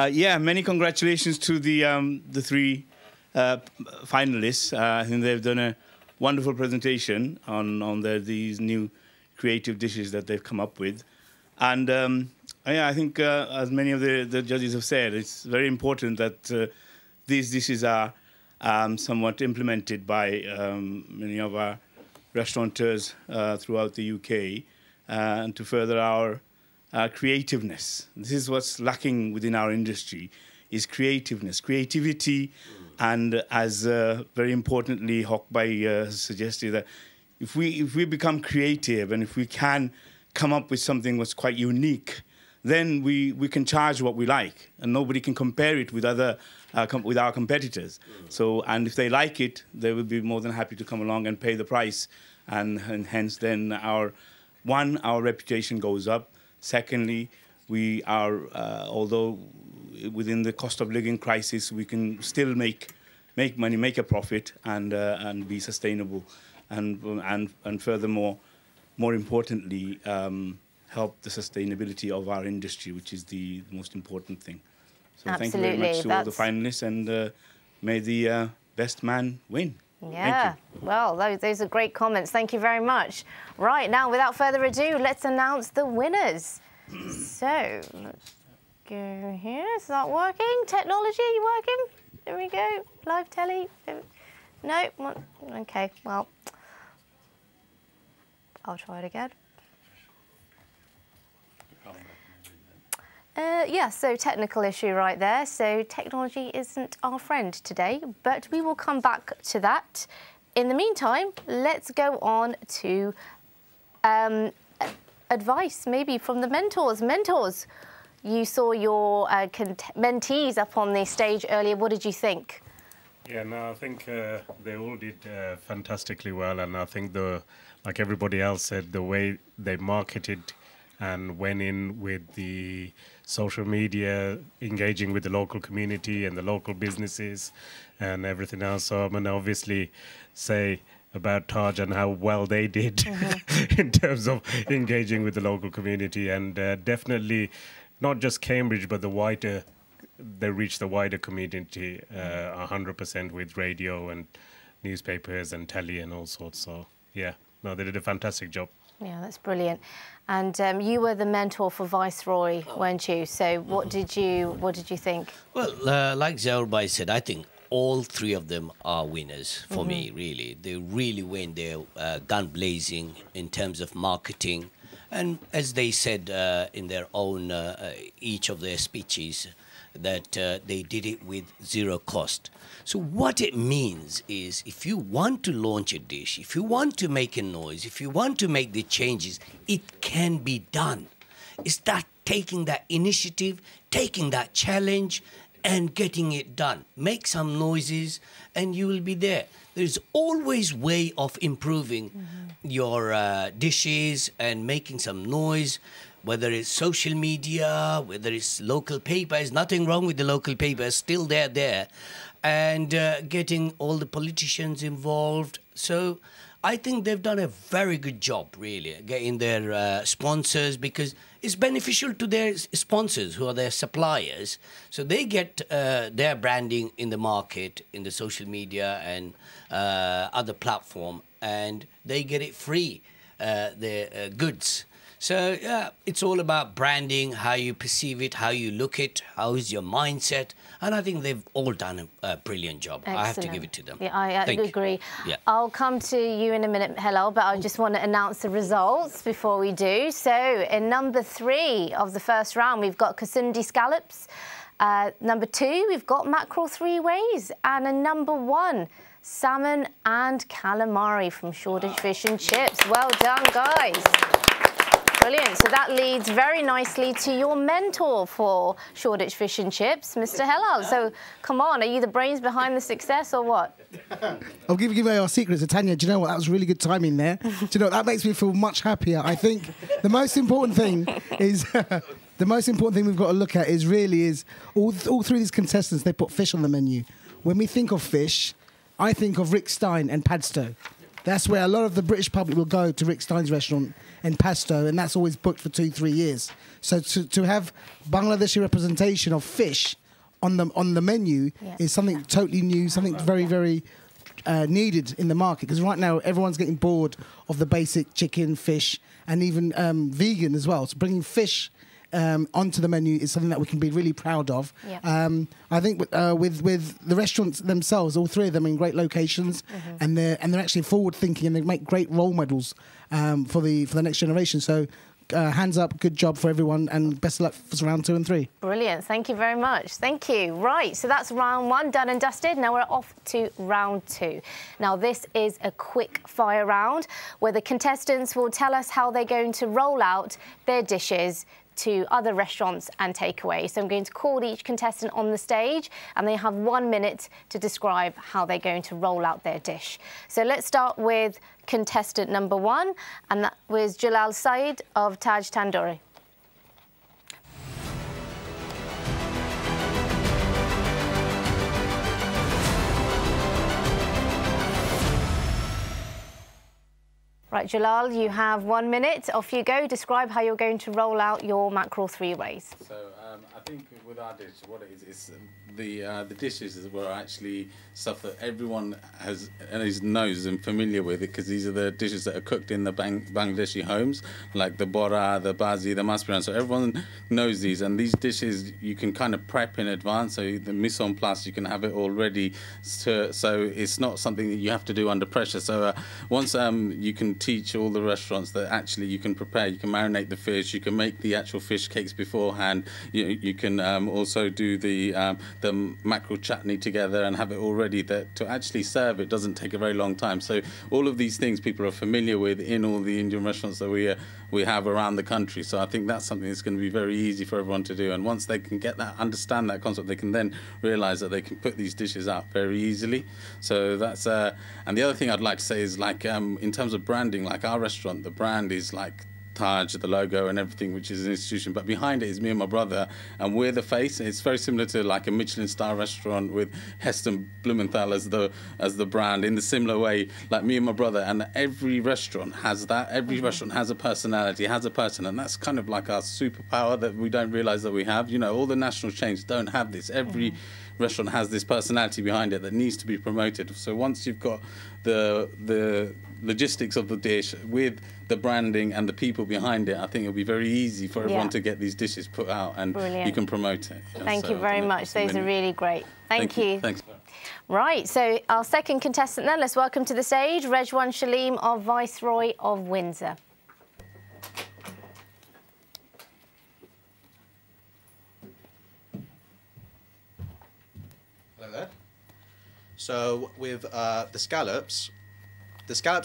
Yeah, many congratulations to the three finalists. I think they've done a wonderful presentation on these new creative dishes that they've come up with. And yeah, I think as many of the judges have said, it's very important that these dishes are somewhat implemented by many of our restaurateurs throughout the UK and to further our creativeness. This is what's lacking within our industry, is creativity, and as very importantly Hawkby suggested, that if we become creative and if we can come up with something that's quite unique, then we can charge what we like, and nobody can compare it with with our competitors. So, and if they like it, they will be more than happy to come along and pay the price, and hence then our reputation goes up. Secondly, we are, although within the cost of living crisis, we can still make money, make a profit, and be sustainable, and furthermore, more importantly, help the sustainability of our industry, which is the most important thing. So Absolutely. Thank you very much to all the finalists, and may the best man win. Yeah, well, those are great comments. Thank you very much. Right, now, without further ado, let's announce the winners. So, let's go here. Is that working? Technology working? There we go. Live telly. No? Okay, well, I'll try it again. Yeah, so technical issue right there. So technology isn't our friend today, but we will come back to that. In the meantime, let's go on to advice, maybe from the mentors. Mentors, you saw your mentees up on the stage earlier. What did you think? Yeah, no, I think they all did fantastically well, and I think like everybody else said, the way they marketed and went in with the social media, engaging with the local community and the local businesses and everything else. So I'm going to obviously say about Taj and how well they did in terms of engaging with the local community, and definitely not just Cambridge, but they reached the wider community 100% with radio and newspapers and telly and all sorts. So yeah, no, they did a fantastic job. Yeah, that's brilliant. And you were the mentor for Viceroy, weren't you? So what did you think? Well, like Zaurbai said, I think all three of them are winners for me, really. They really went there gun blazing in terms of marketing. And as they said in their own, each of their speeches, that they did it with zero cost. So what it means is if you want to launch a dish, if you want to make a noise, if you want to make the changes, it can be done. It's that taking that initiative, taking that challenge and getting it done. Make some noises and you will be there. There's always way of improving your dishes and making some noise, whether it's social media, whether it's local paper. There's nothing wrong with the local paper, still there. And getting all the politicians involved. So I think they've done a very good job, really, getting their sponsors, because it's beneficial to their sponsors, who are their suppliers. So they get their branding in the market, in the social media and other platform, and they get it free, their goods. So yeah, it's all about branding, how you perceive it, how you look it, how is your mindset. And I think they've all done a brilliant job. Excellent. I have to give it to them. Yeah, I agree. Yeah. I'll come to you in a minute, Helal, but I just want to announce the results before we do. So in number 3 of the first round, we've got Kasundi scallops. Number 2, we've got mackerel 3 ways. And in number 1, salmon and calamari from Shoreditch Fish and Chips. Well done, guys. Brilliant. So that leads very nicely to your mentor for Shoreditch Fish and Chips, Mr. Helal. So come on, are you the brains behind the success or what? I'll give away our secrets. So Tanya, do you know what? That was really good timing there. Do you know what? That makes me feel much happier. I think the most important thing is... the most important thing we've got to look at is all 3 of these contestants, they put fish on the menu. When we think of fish, I think of Rick Stein and Padstow. That's where a lot of the British public will go, to Rick Stein's restaurant in Padstow, and that's always booked for 2-3 years. So to have Bangladeshi representation of fish on the menu is something totally new, something very, very needed in the market. Because right now everyone's getting bored of the basic chicken, fish, and even vegan as well. So bringing fish onto the menu is something that we can be really proud of. Yeah. I think with the restaurants themselves, all 3 of them are in great locations, and they're actually forward thinking, and they make great role models for the next generation. So hands up, good job for everyone, and best of luck for round 2 and 3. Brilliant, thank you very much. Thank you. Right, so that's round 1 done and dusted. Now we're off to round 2. Now this is a quick fire round where the contestants will tell us how they're going to roll out their dishes to other restaurants and takeaways. So I'm going to call each contestant on the stage, and they have 1 minute to describe how they're going to roll out their dish. So let's start with contestant number 1, and that was Jalal Saeed of Taj Tandoori. Right, Jalal, you have 1 minute. Off you go. Describe how you're going to roll out your mackerel 3 ways. So I think with our dish, what it is the dishes were actually stuff that everyone knows and familiar with, because these are the dishes that are cooked in the Bangladeshi homes, like the bora, the bazi, the maspiran. So everyone knows these, and these dishes you can kind of prep in advance. So the mise en place, you can have it all ready. So it's not something that you have to do under pressure. So once you can teach all the restaurants that actually you can prepare, you can marinate the fish, you can make the actual fish cakes beforehand. You can also do the mackerel chutney together and have it all ready. That to actually serve it doesn't take a very long time. So all of these things people are familiar with in all the Indian restaurants that we have around the country. So I think that's something that's going to be very easy for everyone to do. And once they can get that, understand that concept, they can then realise that they can put these dishes up very easily. So that's and the other thing I'd like to say is, like, in terms of branding, like our restaurant, the brand is like Taj, the logo and everything, which is an institution, but behind it is me and my brother, and we're the face. It's very similar to like a Michelin star restaurant with Heston Blumenthal as the brand, in the similar way, like me and my brother. And every restaurant has that. Every restaurant has a personality, has a person, and that's kind of like our superpower that we don't realize that we have. You know, all the national chains don't have this. Every restaurant has this personality behind it that needs to be promoted. So once you've got the logistics of the dish with the branding and the people behind it, I think it'll be very easy for everyone to get these dishes put out, and you can promote it. Thank you very much. Those are really great. Thank you. Thanks. Right, so our second contestant then, let's welcome to the stage Rejwan Shaleem of Viceroy of Windsor. Hello there. So with the scallops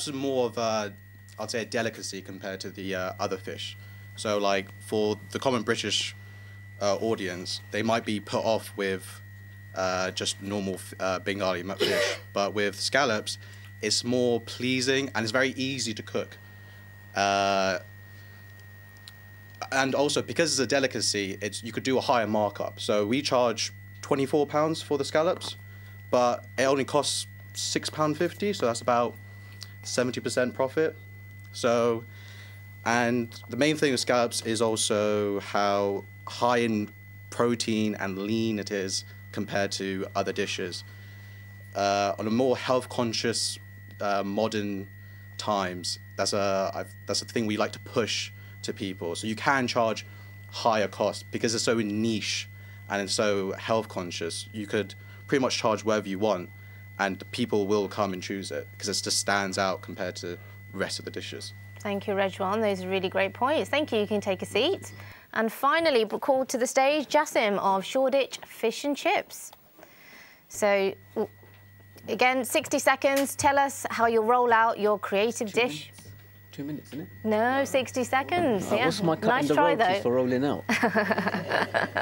are more of a, I'd say, a delicacy compared to the other fish. So like for the common British audience, they might be put off with just normal Bengali fish, but with scallops, it's more pleasing and it's very easy to cook. And also because it's a delicacy, you could do a higher markup. So we charge £24 for the scallops, but it only costs £6.50, so that's about 70% profit. So, and the main thing with scallops is also how high in protein and lean it is compared to other dishes. On a more health-conscious, modern times, that's a thing we like to push to people. So you can charge higher costs because it's so niche and it's so health-conscious. You could pretty much charge whatever you want, and people will come and choose it because it just stands out compared to the rest of the dishes. Thank you, Rejwan. Those are really great points. Thank you. You can take a seat. And finally, called to the stage, Jassim of Shoreditch Fish and Chips. So, again, 60 seconds. Tell us how you'll roll out your creative dish. 2 minutes, isn't it? No, 60 seconds. Yeah. What's my Nice try, though. for rolling out?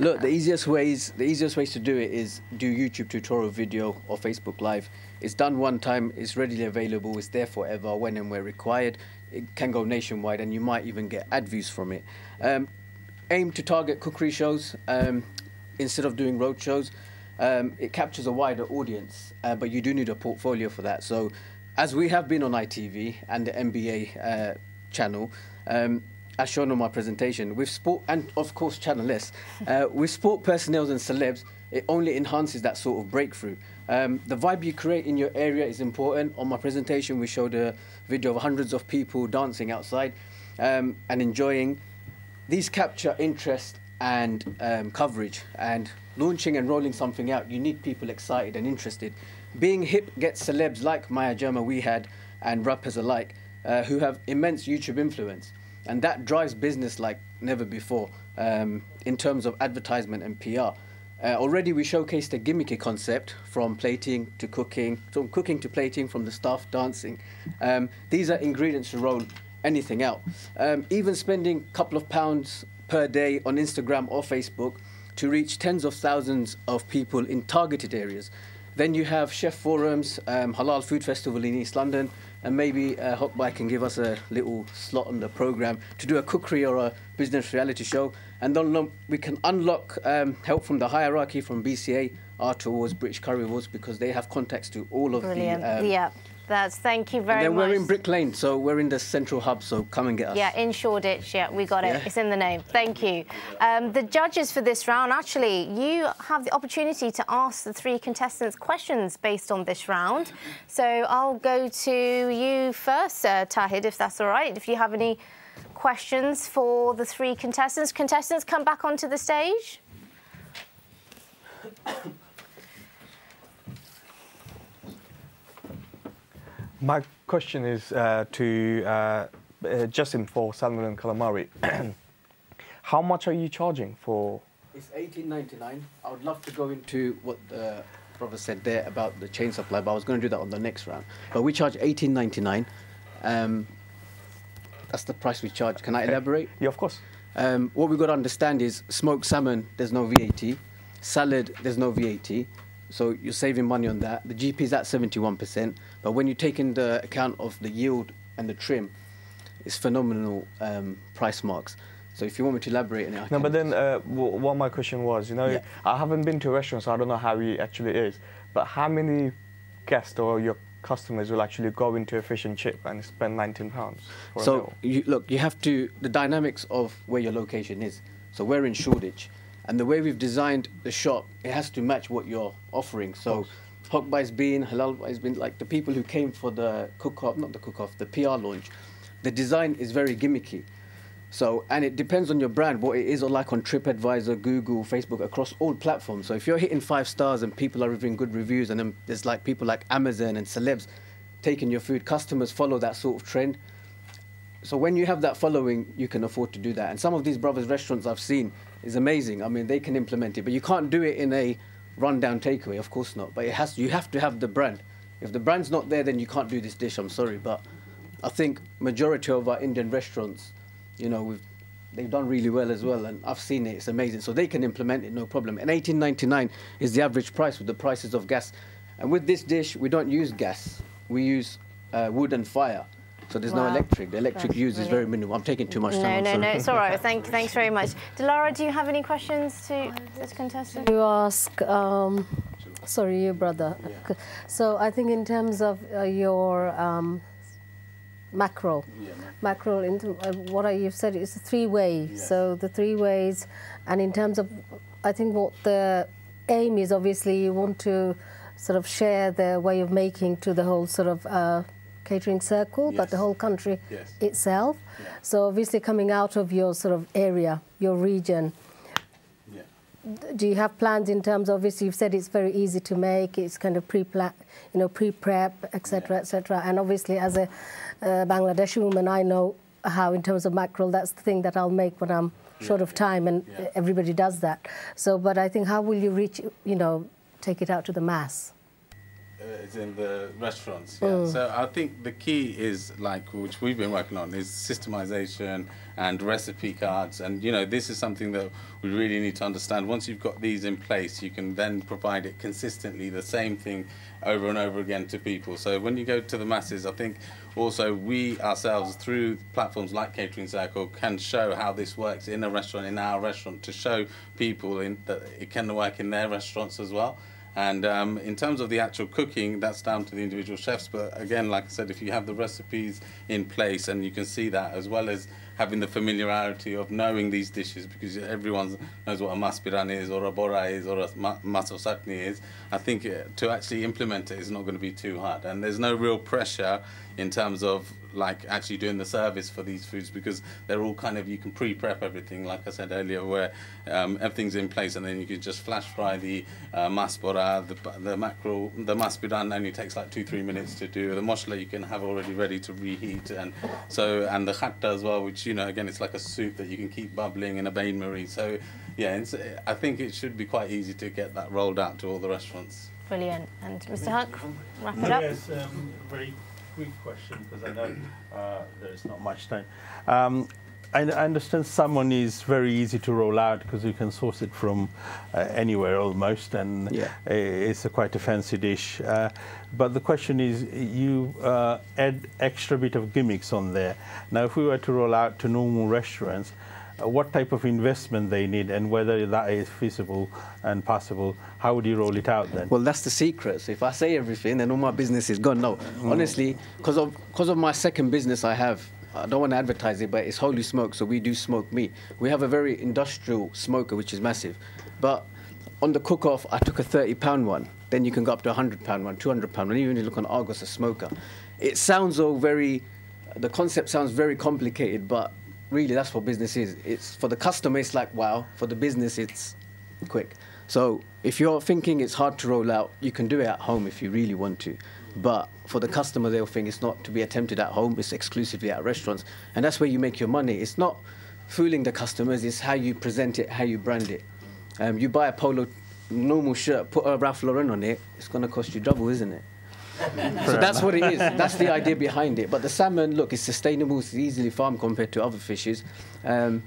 Look, the easiest ways to do it is do YouTube tutorial video or Facebook Live. It's done one time, it's readily available, it's there forever, when and where required. It can go nationwide, and you might even get ad views from it. Aim to target cookery shows instead of doing road shows. It captures a wider audience, but you do need a portfolio for that. So, as we have been on ITV and the NBA channel, as shown on my presentation, with sport and of course Channel S, with sport personnel and celebs, it only enhances that sort of breakthrough. The vibe you create in your area is important. On my presentation, we showed a video of hundreds of people dancing outside and enjoying. These capture interest and coverage, and launching and rolling something out, you need people excited and interested. Being hip gets celebs like Maya Jama we had, and rappers alike, who have immense YouTube influence. And that drives business like never before in terms of advertisement and PR. Already we showcased a gimmicky concept from plating to cooking, from cooking to plating, from the staff dancing. These are ingredients to roll anything out. Even spending a couple of pounds per day on Instagram or Facebook to reach tens of thousands of people in targeted areas. Then you have chef forums, Halal Food Festival in East London, and maybe Hotbike can give us a little slot on the programme to do a cookery or a business reality show. And then we can unlock help from the hierarchy from BCA, Art Awards, British Curry Awards, because they have contacts to all of the... Thank you very much. And then we're in Brick Lane, so we're in the central hub, so come and get us. Yeah, in Shoreditch, yeah, we got it. It's in the name. Thank you. The judges for this round, actually, you have the opportunity to ask the three contestants questions based on this round. So I'll go to you first, Tahid, if that's all right. If you have any questions for the three contestants. Contestants, come back onto the stage. My question is to Jassim for salmon and calamari. How much are you charging for? It's $18.99. I would love to go into what the brother said there about the chain supply, but I was going to do that on the next round. But we charge $18.99. That's the price we charge. Can I elaborate? Yeah, of course. What we've got to understand is smoked salmon, there's no VAT. Salad, there's no VAT. So you're saving money on that. The GP is at 71%, but when you take into account of the yield and the trim, it's phenomenal price marks. So if you want me to elaborate on it, I No, can. but then what my question was, you know, I haven't been to a restaurant, so I don't know how it actually is. But how many guests or your customers will actually go into a fish and chip and spend £19 for a meal? Look, you have to, the dynamics of where your location is. So we're in Shoreditch, and the way we've designed the shop, it has to match what you're offering. So Hok Bai's been, Halal Bai's been, like the people who came for the cook-off, not the cook-off, the PR launch, the design is very gimmicky. So, and it depends on your brand, what it is like on TripAdvisor, Google, Facebook, across all platforms. So if you're hitting 5 stars and people are giving good reviews, and then there's like people like Amazon and celebs taking your food, customers follow that sort of trend. So when you have that following, you can afford to do that. And some of these brothers' restaurants I've seen is amazing. I mean, they can implement it, but you can't do it in a rundown takeaway, of course not. But it has, you have to have the brand. If the brand's not there, then you can't do this dish, I'm sorry. But I think majority of our Indian restaurants, you know, they've done really well as well, and I've seen it, it's amazing. So they can implement it, no problem. And $18.99 is the average price with the prices of gas. And with this dish, we don't use gas. We use wood and fire. So there's no electric. The electric use is very minimal. I'm taking too much time. No, it's all right. Thanks very much. Dilara, do you have any questions to this contestant? You ask, sorry, your brother. Yeah. So I think in terms of your mackerel, what you've said is 3 ways. Yes. So the 3 ways, and in terms of, I think what the aim is, obviously you want to sort of share the way of making to the whole sort of catering circle, but the whole country itself. Yeah. So obviously coming out of your sort of area, your region, do you have plans in terms of, obviously you've said it's very easy to make, it's kind of pre-prep, etc., etc. And obviously as a Bangladeshi woman, I know how in terms of mackerel, that's the thing that I'll make when I'm short of time, and everybody does that. So, but I think how will you reach, take it out to the mass? It's in the restaurants, yeah. So I think the key is, like, which we've been working on, is systemization and recipe cards. And, this is something that we really need to understand. Once you've got these in place, you can then provide it consistently, the same thing over and over again to people. So when you go to the masses, I think also we ourselves, through platforms like Catering Circle, can show how this works in a restaurant, in our restaurant, to show people that it can work in their restaurants as well. And in terms of the actual cooking, that's down to the individual chefs. But again, like I said, if you have the recipes in place, and you can see that, as well as having the familiarity of knowing these dishes, because everyone knows what a maspiran is, or a bora is, or a maso satni is, I think to actually implement it is not going to be too hard. And there's no real pressure in terms of like actually doing the service for these foods, because they're all kind of, you can pre-prep everything, like I said earlier, where everything's in place, and then you can just flash fry the maspora, the mackerel, the maspiran only takes like 2-3 minutes to do. The moshla you can have already ready to reheat, and the khatta as well, which again, it's like a soup that you can keep bubbling in a bain-marie. So yeah, I think it should be quite easy to get that rolled out to all the restaurants. Brilliant. And Mr. Huck, wrap it up. Yes, very quick question, because I know there's not much time. I understand salmon is very easy to roll out because you can source it from anywhere almost, and it's quite a fancy dish. But the question is, you add extra bit of gimmicks on there. Now, if we were to roll out to normal restaurants, what type of investment they need, and whether that is feasible and possible, how would you roll it out then? Well, that's the secret. So if I say everything, then all my business is gone. No, honestly, because of my second business I have, I don't want to advertise it, but it's Holy Smoke, so we do smoke meat. We have a very industrial smoker, which is massive. But on the cook-off, I took a £30 one. Then you can go up to a £100 one, £200 one. Even if you look on Argos, a smoker. It sounds all very, the concept sounds very complicated, but really that's what business is. It's for the customer, it's like wow. For the business, it's quick. So if you're thinking it's hard to roll out, you can do it at home if you really want to. But for the customer, they'll think it's not to be attempted at home, it's exclusively at restaurants. And that's where you make your money. It's not fooling the customers, it's how you present it, how you brand it. You buy a polo normal shirt, put a Ralph Lauren on it, it's going to cost you double, isn't it? So that's what it is. That's the idea behind it. But the salmon, look, it's sustainable, it's easily farmed compared to other fishes. And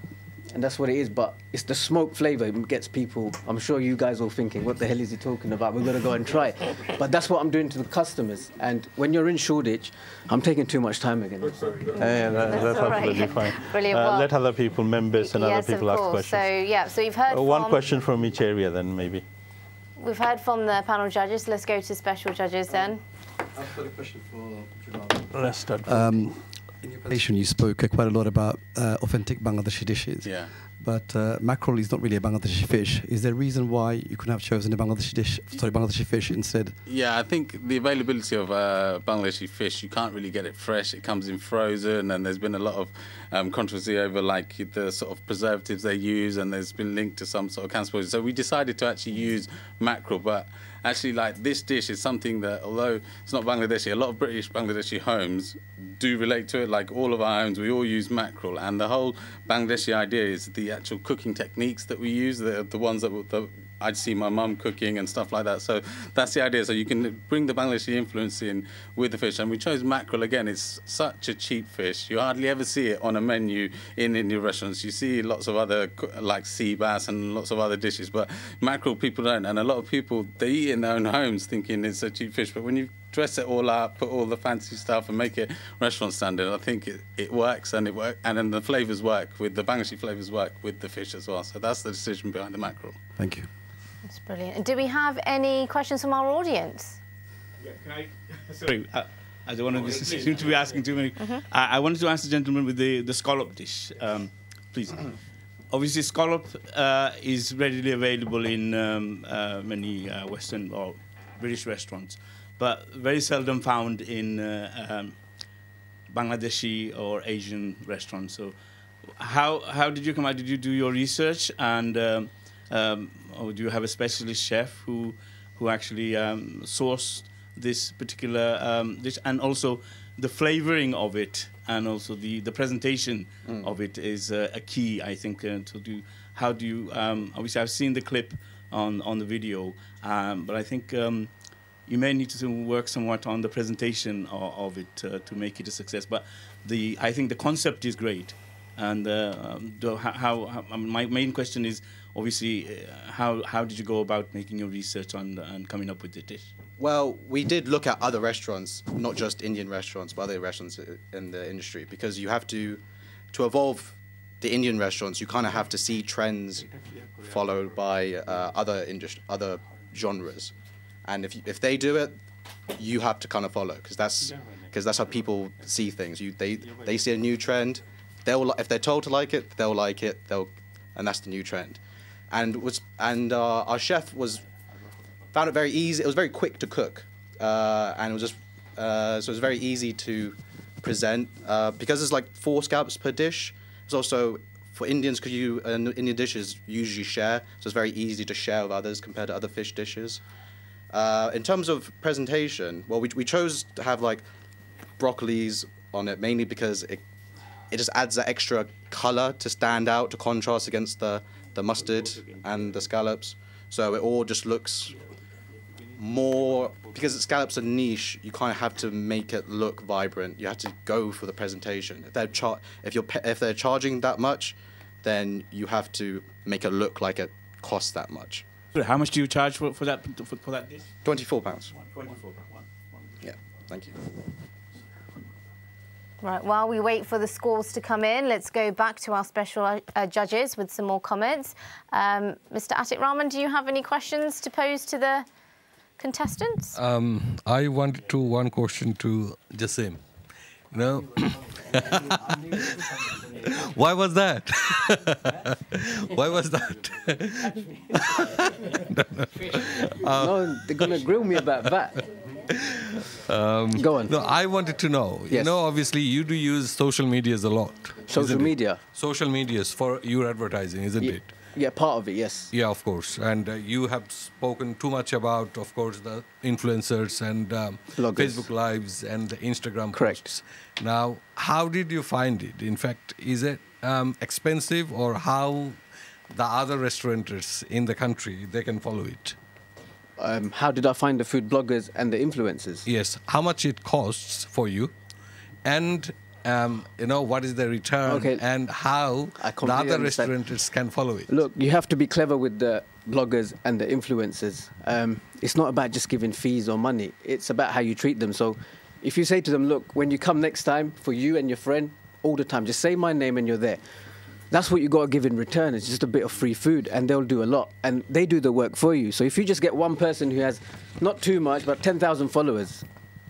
and that's what it is. But it's the smoke flavour that gets people. I'm sure you guys all thinking, what the hell is he talking about? We're going to go and try it. But that's what I'm doing to the customers. And when you're in Shoreditch, I'm taking too much time again. That's absolutely fine. Brilliant. Well, let other people, members and other people ask questions. So, yeah, so you've heard one question from each area then, maybe. We've heard from the panel judges. Let's go to special judges then. I've got a question for Let's start. In your presentation, you spoke quite a lot about authentic Bangladeshi dishes. Yeah. But mackerel is not really a Bangladeshi fish. Is there a reason why you couldn't have chosen a Bangladeshi fish instead? Yeah, I think the availability of Bangladeshi fish, you can't really get it fresh. It comes in frozen, and there's been a lot of controversy over like the sort of preservatives they use, and there's been linked to some sort of cancer poison. So we decided to actually use mackerel, but actually, like, this dish is something that, although it's not Bangladeshi, a lot of British Bangladeshi homes do relate to it. Like all of our homes, we all use mackerel, and the whole Bangladeshi idea is the actual cooking techniques that we use, the ones that I'd see my mum cooking and stuff like that. So that's the idea. So you can bring the Bangladeshi influence in with the fish, and we chose mackerel again. It's such a cheap fish. You hardly ever see it on a menu in Indian restaurants. You see lots of other, like sea bass and lots of other dishes, but mackerel people don't, and a lot of people, they eat it in their own homes thinking it's a cheap fish, but when you dress it all up, put all the fancy stuff and make it restaurant standard, I think it works, and then the flavours work with the Bangladeshi flavours work with the fish as well. So that's the decision behind the mackerel. Thank you. That's brilliant. And do we have any questions from our audience? Yeah, can I? Sorry, I don't want to seem to be asking too many. I wanted to ask the gentleman with the scallop dish, please. Obviously, scallop is readily available in many Western or British restaurants, but very seldom found in Bangladeshi or Asian restaurants. So, how did you come out? Did you do your research, and or do you have a specialist chef who actually sourced this particular dish, and also the flavoring of it, and also the presentation of it is a key, I think, to do. How do you? Obviously, I've seen the clip on the video, but I think you may need to work somewhat on the presentation of it to make it a success. But I think the concept is great, and my main question is obviously how did you go about making your research on and coming up with the dish? Well, we did look at other restaurants, not just Indian restaurants, but other restaurants in the industry, because you have to evolve the Indian restaurants, you kind of have to see trends followed by other genres, and if they do it, you have to kind of follow, because that's how people see things. They see a new trend, if they're told to like it, they'll like it, and that's the new trend. And our chef found it very easy. It was very quick to cook, and it was just so it was very easy to present because there's like 4 scallops per dish. It's also for Indians, because Indian dishes usually share, so it's very easy to share with others compared to other fish dishes. In terms of presentation, well, we chose to have like broccolis on it mainly because it just adds that extra color to stand out, to contrast against the mustard and the scallops. So it all just looks more, because the scallops are niche, you kind of have to make it look vibrant. You have to go for the presentation. If they're charging that much, then you have to make it look like it costs that much. How much do you charge for that dish? £24. £24. Yeah, thank you. Right, while we wait for the scores to come in, let's go back to our special judges with some more comments. Mr. Atik Rahman, do you have any questions to pose to the contestants? I wanted to one question to Jassim. No. Why was that? Why was that? No, they're going to grill me about that. Go on. No, I wanted to know. Yes. You know, obviously, you do use social medias a lot. Social media? Social medias for your advertising, isn't it? Yeah, part of it, yes. Yeah, of course. And you have spoken too much about, of course, the influencers and Facebook Lives and the Instagram posts. Now, how did you find it? In fact, is it expensive, or how the other restaurateurs in the country, they can follow it? How did I find the food bloggers and the influencers? Yes. How much it costs for you, and what is the return and how the other restaurants can follow it. Look, you have to be clever with the bloggers and the influencers. It's not about just giving fees or money. It's about how you treat them. So if you say to them, look, when you come next time, for you and your friend, all the time, just say my name and you're there. That's what you got to give in return. It's just a bit of free food, and they'll do a lot. And they do the work for you. So if you just get one person who has not too much, but 10,000 followers,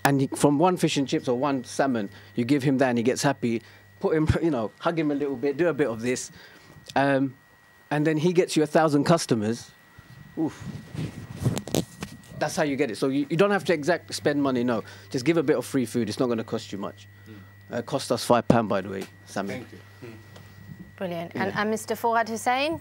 and from one fish and chips or one salmon, you give him that and he gets happy, put him, hug him a little bit, do a bit of this, and then he gets you 1,000 customers. Oof. That's how you get it. So you don't have to spend money, no. Just give a bit of free food. It's not going to cost you much. Cost us £5, by the way, Sammy. Thank you. Brilliant. And Mr. Fuad Hussain?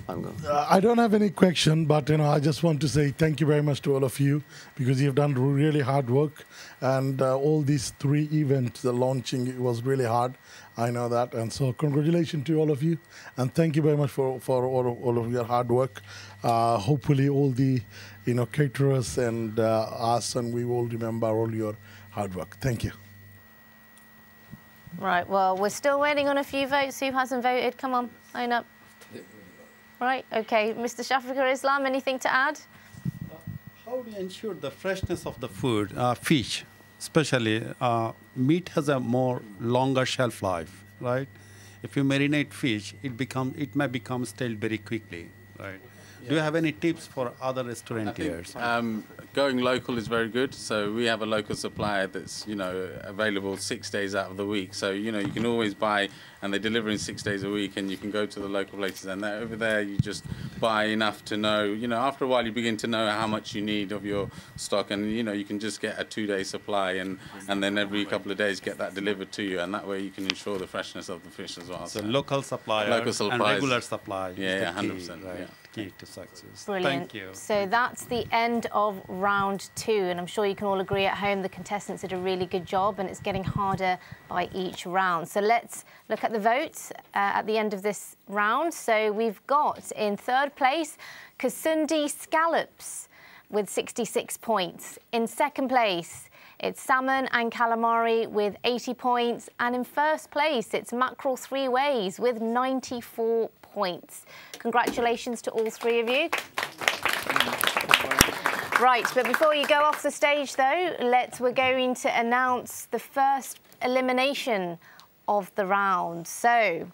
I don't have any question, but I just want to say thank you very much to all of you, because you've done really hard work, and all these 3 events, the launching, it was really hard. I know that, and so congratulations to all of you, and thank you very much for all of your hard work. Hopefully, all the caterers and us, and we will remember all your hard work. Thank you. Right. Well, we're still waiting on a few votes. Who hasn't voted? Come on, line up. Right, okay. Mr. Shafiqur Islam, anything to add? How do you ensure the freshness of the food? Fish, especially, meat has a more longer shelf life, right? If you marinate fish, it may become stale very quickly, right? Yeah. Do you have any tips for other restaurateurs? Going local is very good. So we have a local supplier that's available 6 days out of the week. So you can always buy, and they're delivering 6 days a week, and you can go to the local places. And over there, you just buy enough to know. After a while, you begin to know how much you need of your stock, and you can just get a 2-day supply, and then every couple of days get that delivered to you, and that way you can ensure the freshness of the fish as well. So local supplier and regular supply. Yeah, 100%. Right? Yeah. Key to success. Brilliant. Thank you. So that's the end of round 2, and I'm sure you can all agree at home the contestants did a really good job, and it's getting harder by each round. So let's look at the votes at the end of this round. So we've got in 3rd place Kasundi Scallops with 66 points. In 2nd place, it's salmon and calamari with 80 points, and in 1st place, it's mackerel 3 ways with 94 points. Congratulations to all 3 of you. Right, but before you go off the stage, though, we're going to announce the first elimination of the round. So,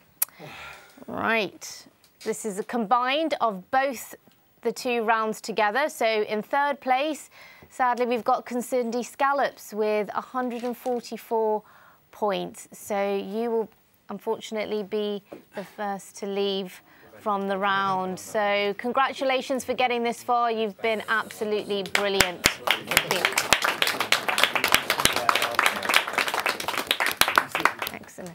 right, this is a combined of both the 2 rounds together. So in 3rd place, sadly, we've got Kasundi Scallops with 144 points. So you will unfortunately be the first to leave from the round. So congratulations for getting this far. You've been absolutely brilliant. Thank you. Excellent.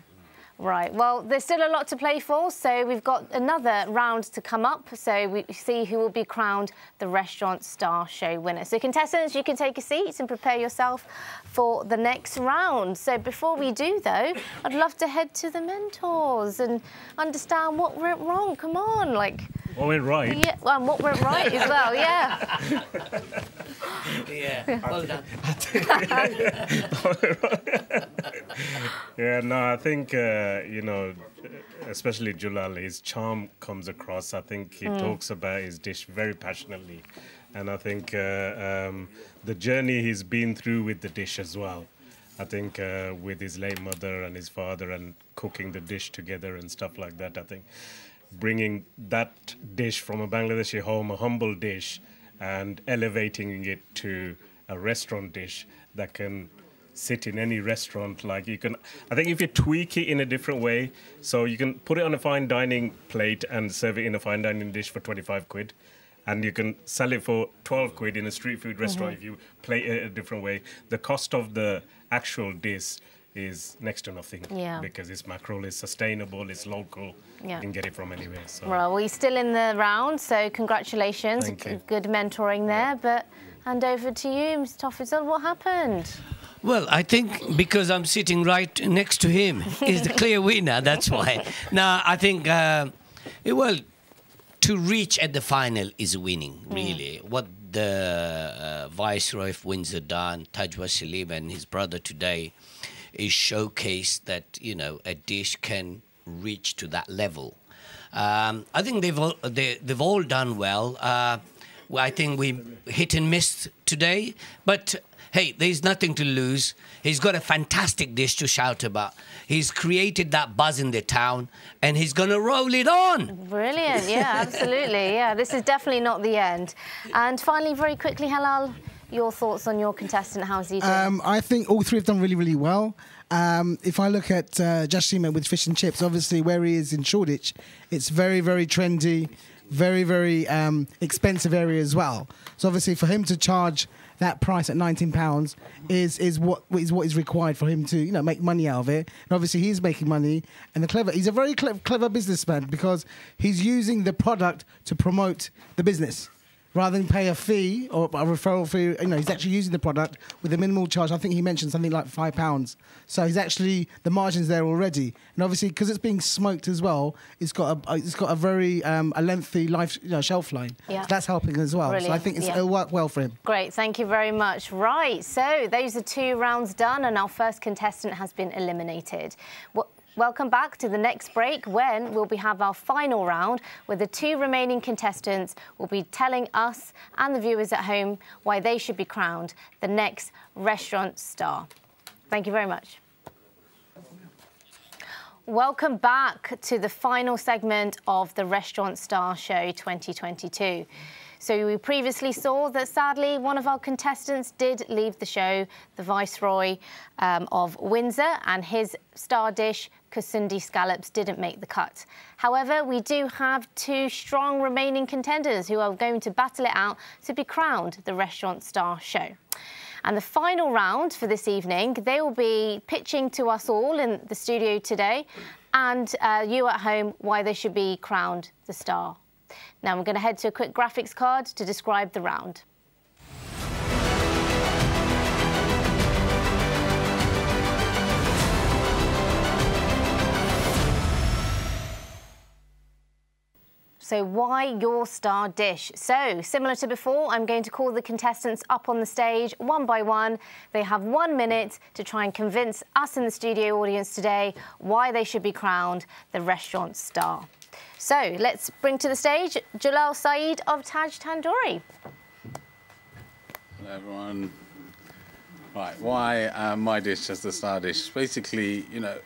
Right, well, there's still a lot to play for, so we've got another round to come up, so we see who will be crowned the Restaurant Star Show winner. So contestants, you can take a seat and prepare yourself for the next round. So before we do, though, I'd love to head to the mentors and understand what went wrong. Come on, what went right? Yeah, well, and what went right as well, yeah. Yeah, well done. Yeah, no, I think, especially Julal, his charm comes across. I think he talks about his dish very passionately. And I think the journey he's been through with the dish as well. I think with his late mother and his father and cooking the dish together and stuff like that, I think bringing that dish from a Bangladeshi home, a humble dish, and elevating it to a restaurant dish that can sit in any restaurant. Like you can, I think if you tweak it in a different way, so you can put it on a fine dining plate and serve it in a fine dining dish for 25 quid. And you can sell it for 12 quid in a street food restaurant if you plate it a different way. The cost of the actual dish is next to nothing because it's mackerel, it's sustainable, it's local. You can get it from anywhere. So. Well, we're still in the round, so congratulations. Thank you. Good mentoring there. But hand over to you, Mr. Tofizul, what happened? Well, I think because I'm sitting right next to him, he's the clear winner, that's why. Now, I think, well, to reach at the final is winning, really. What the Viceroy of Windsor done, Tajwa Salim and his brother today, is showcase that, you know, a dish can reach to that level. I think they've all done well. I think we hit and missed today, but hey, there's nothing to lose. He's got a fantastic dish to shout about. He's created that buzz in the town, and he's going to roll it on. Brilliant, yeah, absolutely. Yeah, this is definitely not the end. And finally, very quickly, Halal, your thoughts on your contestant. How's he doing? I think all three have done really, really well. If I look at Jashima with fish and chips, obviously where he is in Shoreditch, it's very, very trendy, very, very expensive area as well. So obviously for him to charge that price at £19 is what is required for him to, you know, make money out of it. And obviously he's making money, and he's a very clever businessman, because he's using the product to promote the business. Rather than pay a fee or a referral fee, you know, he's actually using the product with a minimal charge. I think he mentioned something like £5. So he's actually, the margin's there already. And obviously, because it's being smoked as well, it's got a very a lengthy shelf life. Yeah. So that's helping as well. Brilliant. So I think it'll work well for him. Great, thank you very much. Right, so those are 2 rounds done, and our first contestant has been eliminated. Welcome back to the next break, when we'll have our final round, where the 2 remaining contestants will be telling us and the viewers at home why they should be crowned the next restaurant star. Thank you very much. Welcome back to the final segment of the Restaurant Star Show 2022. So we previously saw that, sadly, one of our contestants did leave the show, the Viceroy of Windsor, and his star dish, Kusundi scallops, didn't make the cut. However, we do have 2 strong remaining contenders who are going to battle it out to be crowned the Restaurant Star Show. And the final round for this evening, they will be pitching to us all in the studio today, and you at home, why they should be crowned the star. Now we're going to head to a quick graphics card to describe the round. So why your star dish? So, similar to before, I'm going to call the contestants up on the stage one by one. They have 1 minute to try and convince us in the studio audience today why they should be crowned the restaurant star. So, let's bring to the stage Jalal Saeed of Taj Tandoori. Hello, everyone. Right, why my dish as the star dish? Basically, you know,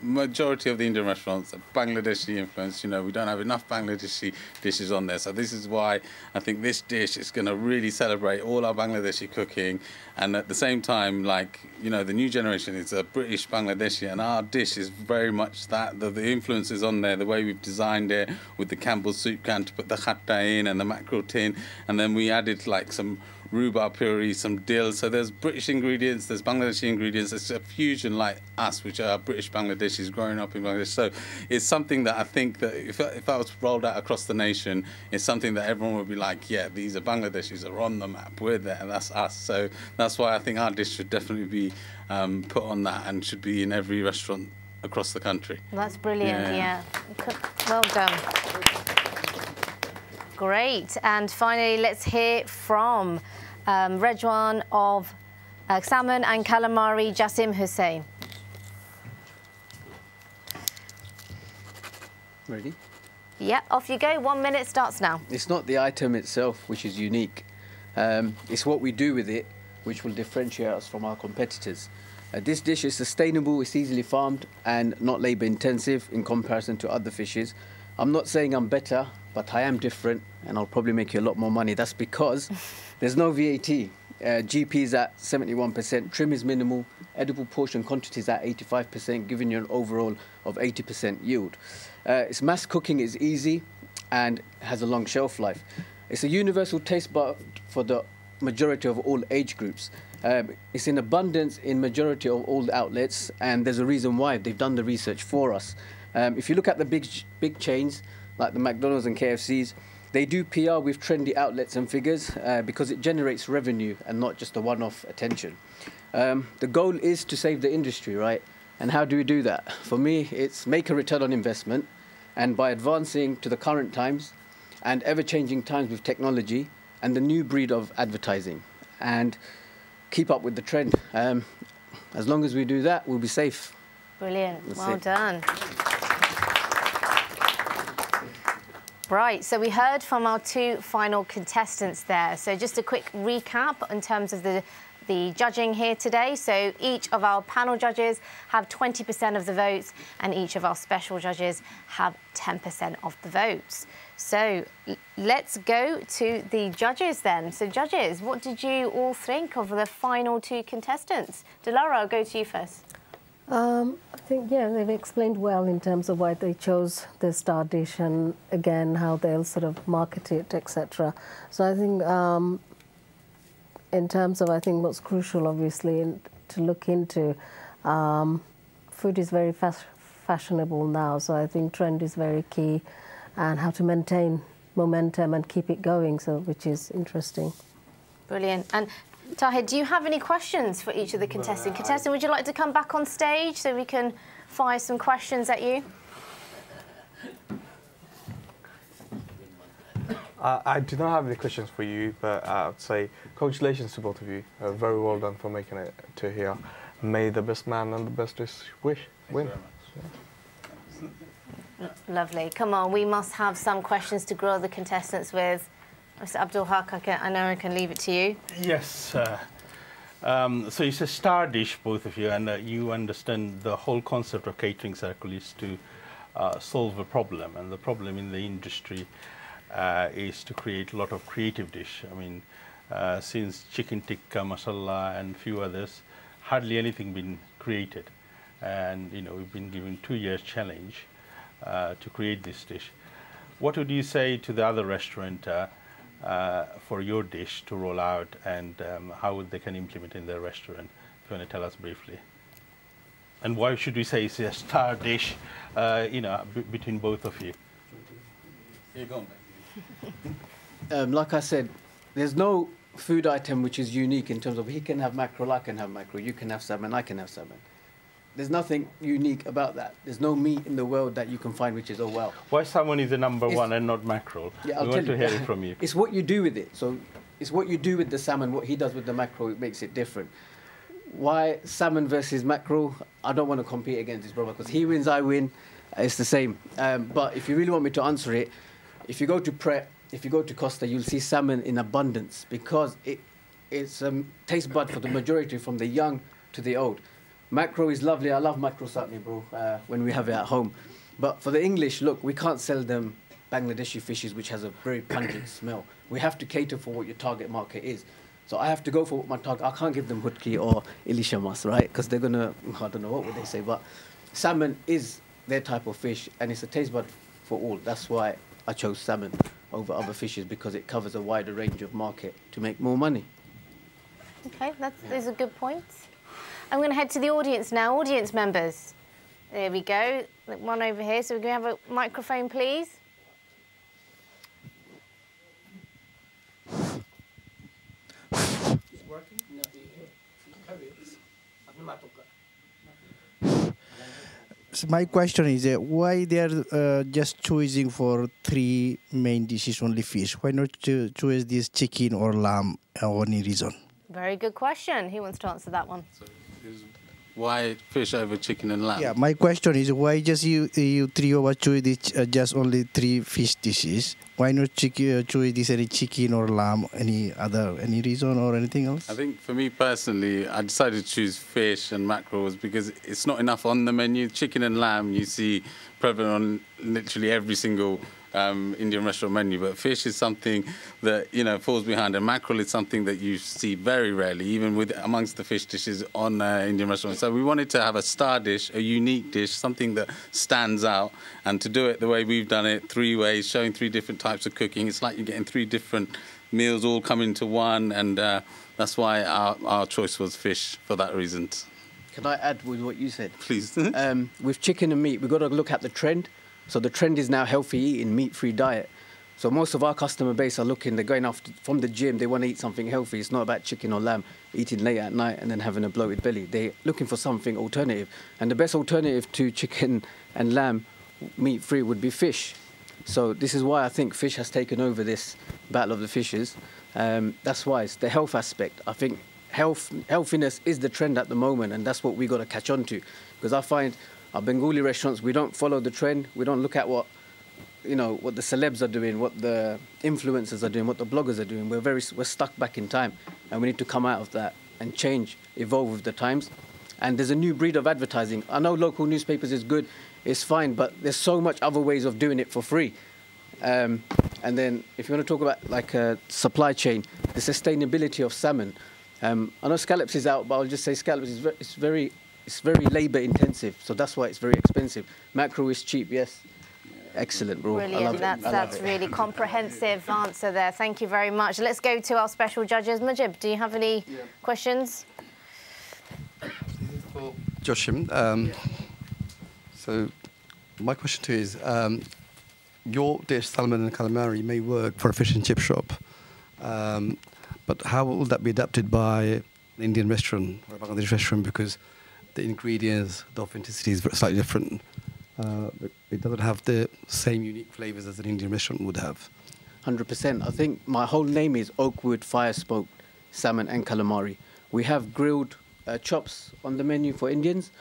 majority of the Indian restaurants are Bangladeshi influence. You know, we don't have enough Bangladeshi dishes on there. So this is why I think this dish is going to really celebrate all our Bangladeshi cooking. And at the same time, like, you know, the new generation is a British Bangladeshi, and our dish is very much that. The influence is on there, the way we've designed it with the Campbell's soup can to put the khatta in and the mackerel tin. And then we added like some rhubarb puree, some dill. So there's British ingredients, there's Bangladeshi ingredients. It's a fusion like us, which are British Bangladeshis growing up in Bangladesh. So it's something that I think that if I was rolled out across the nation, it's something that everyone would be like, yeah, these are Bangladeshis, are on the map, we're there, that's us. So that's why I think our dish should definitely be put on that and should be in every restaurant across the country. That's brilliant, yeah. Well done. Great. And finally, let's hear from Rejwan of Salmon and Calamari, Jasim Hussain. Ready? Yeah, off you go. 1 minute starts now. It's not the item itself which is unique. It's what we do with it which will differentiate us from our competitors. This dish is sustainable, it's easily farmed and not labour intensive in comparison to other fishes. I'm not saying I'm better, but I am different and I'll probably make you a lot more money. That's because there's no VAT. GP is at 71%, trim is minimal, edible portion quantity is at 85%, giving you an overall of 80% yield. Its mass cooking is easy and has a long shelf life. It's a universal taste bud for the majority of all age groups. It's in abundance in majority of all the outlets, and there's a reason why. They've done the research for us. If you look at the big chains, like the McDonald's and KFCs, they do PR with trendy outlets and figures because it generates revenue and not just a one-off attention. The goal is to save the industry, right? And how do we do that? For me, it's make a return on investment, and by advancing to the current times and ever-changing times with technology and the new breed of advertising, and keep up with the trend. As long as we do that, we'll be safe. Brilliant. That's Well it. done. Right, so we heard from our two final contestants there. So just a quick recap in terms of the judging here today. So each of our panel judges have 20% of the votes and each of our special judges have 10% of the votes. So let's go to the judges then. So judges, what did you all think of the final two contestants? Dilara, I'll go to you first. I think, yeah, they've explained well in terms of why they chose the star dish and, again, how they'll sort of market it, etc. So I think in terms of, I think what's crucial, obviously, to look into, food is very fashionable now, so I think trend is very key, and how to maintain momentum and keep it going, so which is interesting. Brilliant. And Tahir, do you have any questions for each of the contestants? Contestant, would you like to come back on stage so we can fire some questions at you? I do not have any questions for you, but I would say congratulations to both of you. Very well done for making it to here. May the best man and the best dish win. Lovely. Come on, we must have some questions to grill the contestants with. Mr. Abdul Haq, I know I can leave it to you. Yes. So it's a star dish, both of you, and you understand the whole concept of catering circle is to solve a problem, and the problem in the industry is to create a lot of creative dish. I mean, since chicken tikka, masala, and few others, hardly anything been created, and we've been given 2 years challenge to create this dish. What would you say to the other restaurant for your dish to roll out, and how they can implement in their restaurant? If you want to tell us briefly. And why should we say it's a star dish, between both of you? Here you go. Like I said, there's no food item which is unique in terms of he can have mackerel, I can have mackerel, you can have salmon, I can have salmon. There's nothing unique about that. There's no meat in the world that you can find which is, oh, well. Why salmon is the number one and not mackerel? Yeah, we want to hear it from you. It's what you do with it. So it's what you do with the salmon, what he does with the mackerel, it makes it different. Why salmon versus mackerel? I don't want to compete against his brother, because he wins, I win. It's the same. But if you really want me to answer it, if you go to Pret, if you go to Costa, you'll see salmon in abundance, because it's a taste bud for the majority, from the young to the old. Mackerel is lovely. I love mackerel satni, bro, when we have it at home. But for the English, look, we can't sell them Bangladeshi fishes, which has a very pungent smell. We have to cater for what your target market is. So I have to go for what my target... I can't give them hutki or ilishamas, right? Because they're going to... I don't know what would they say, but salmon is their type of fish, and it's a taste bud for all. That's why I chose salmon over other fishes, because it covers a wider range of market to make more money. Okay, those are good points. I'm going to head to the audience now. Audience members. There we go. One over here. So we're going to have a microphone, please. So my question is, why they are just choosing for 3 main dishes only fish? Why not choose this chicken or lamb, or any reason? Very good question. Who wants to answer that one? Why fish over chicken and lamb? Yeah, my question is, why just you 3 of us choose this, just only 3 fish dishes? Why not choose this any chicken or lamb? Any reason or anything else? I think for me personally, I decided to choose fish and mackerels because it's not enough on the menu. Chicken and lamb you see prevalent on literally every single Indian restaurant menu, but fish is something that falls behind, and mackerel is something that you see very rarely, even amongst the fish dishes on Indian restaurants. So we wanted to have a star dish, a unique dish, something that stands out, and to do it the way we've done it, 3 ways, showing 3 different types of cooking. It's like you're getting 3 different meals all come into one, and that's why our choice was fish for that reason. Can I add with what you said? Please. With chicken and meat, we've got to look at the trend. So the trend is now healthy eating, meat-free diet. So most of our customer base are they're going after, from the gym, they want to eat something healthy. It's not about chicken or lamb, eating late at night and then having a bloated belly. They're looking for something alternative. And the best alternative to chicken and lamb, meat-free, would be fish. So this is why I think fish has taken over this battle of the fishes. That's why it's the health aspect. I think healthiness is the trend at the moment, and that's what we got to catch on to. Because I find our Bengali restaurants, we don't follow the trend. We don't look at what the celebs are doing, what the influencers are doing, what the bloggers are doing. We're stuck back in time, and we need to come out of that and change, evolve with the times. And there's a new breed of advertising. I know local newspapers is good, it's fine, but there's so much other ways of doing it for free. And then if you want to talk about like a supply chain, the sustainability of salmon. I know scallops is out, but I'll just say scallops is it's very labour intensive, so that's why it's very expensive. Mackerel is cheap, yes. Excellent, bro. Brilliant. That's really comprehensive answer there. Thank you very much. Let's go to our special judges. Mujib, do you have any questions? For Joshim, so my question to you is, your dish, salmon and calamari, may work for a fish and chip shop, but how will that be adapted by an Indian restaurant or a Bangladeshi restaurant, because the ingredients, the authenticity is slightly different. It doesn't have the same unique flavors as an Indian restaurant would have. 100%. I think my whole name is Oakwood Fire Smoked Salmon and Calamari. We have grilled chops on the menu for Indians.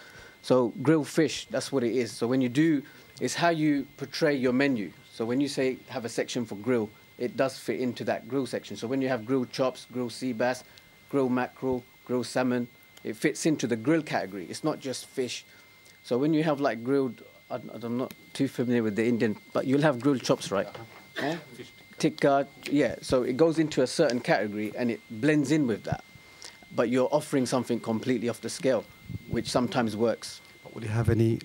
So grilled fish, that's what it is. So when you do, it's how you portray your menu. So when you say have a section for grill, it does fit into that grill section. So when you have grilled chops, grilled sea bass, grilled mackerel, grilled salmon, it fits into the grill category. It's not just fish. So when you have like grilled, I'm not too familiar with the Indian, but you'll have grilled chops, right? Tikka, yeah. So it goes into a certain category and it blends in with that. But you're offering something completely off the scale, which sometimes works. Would you have any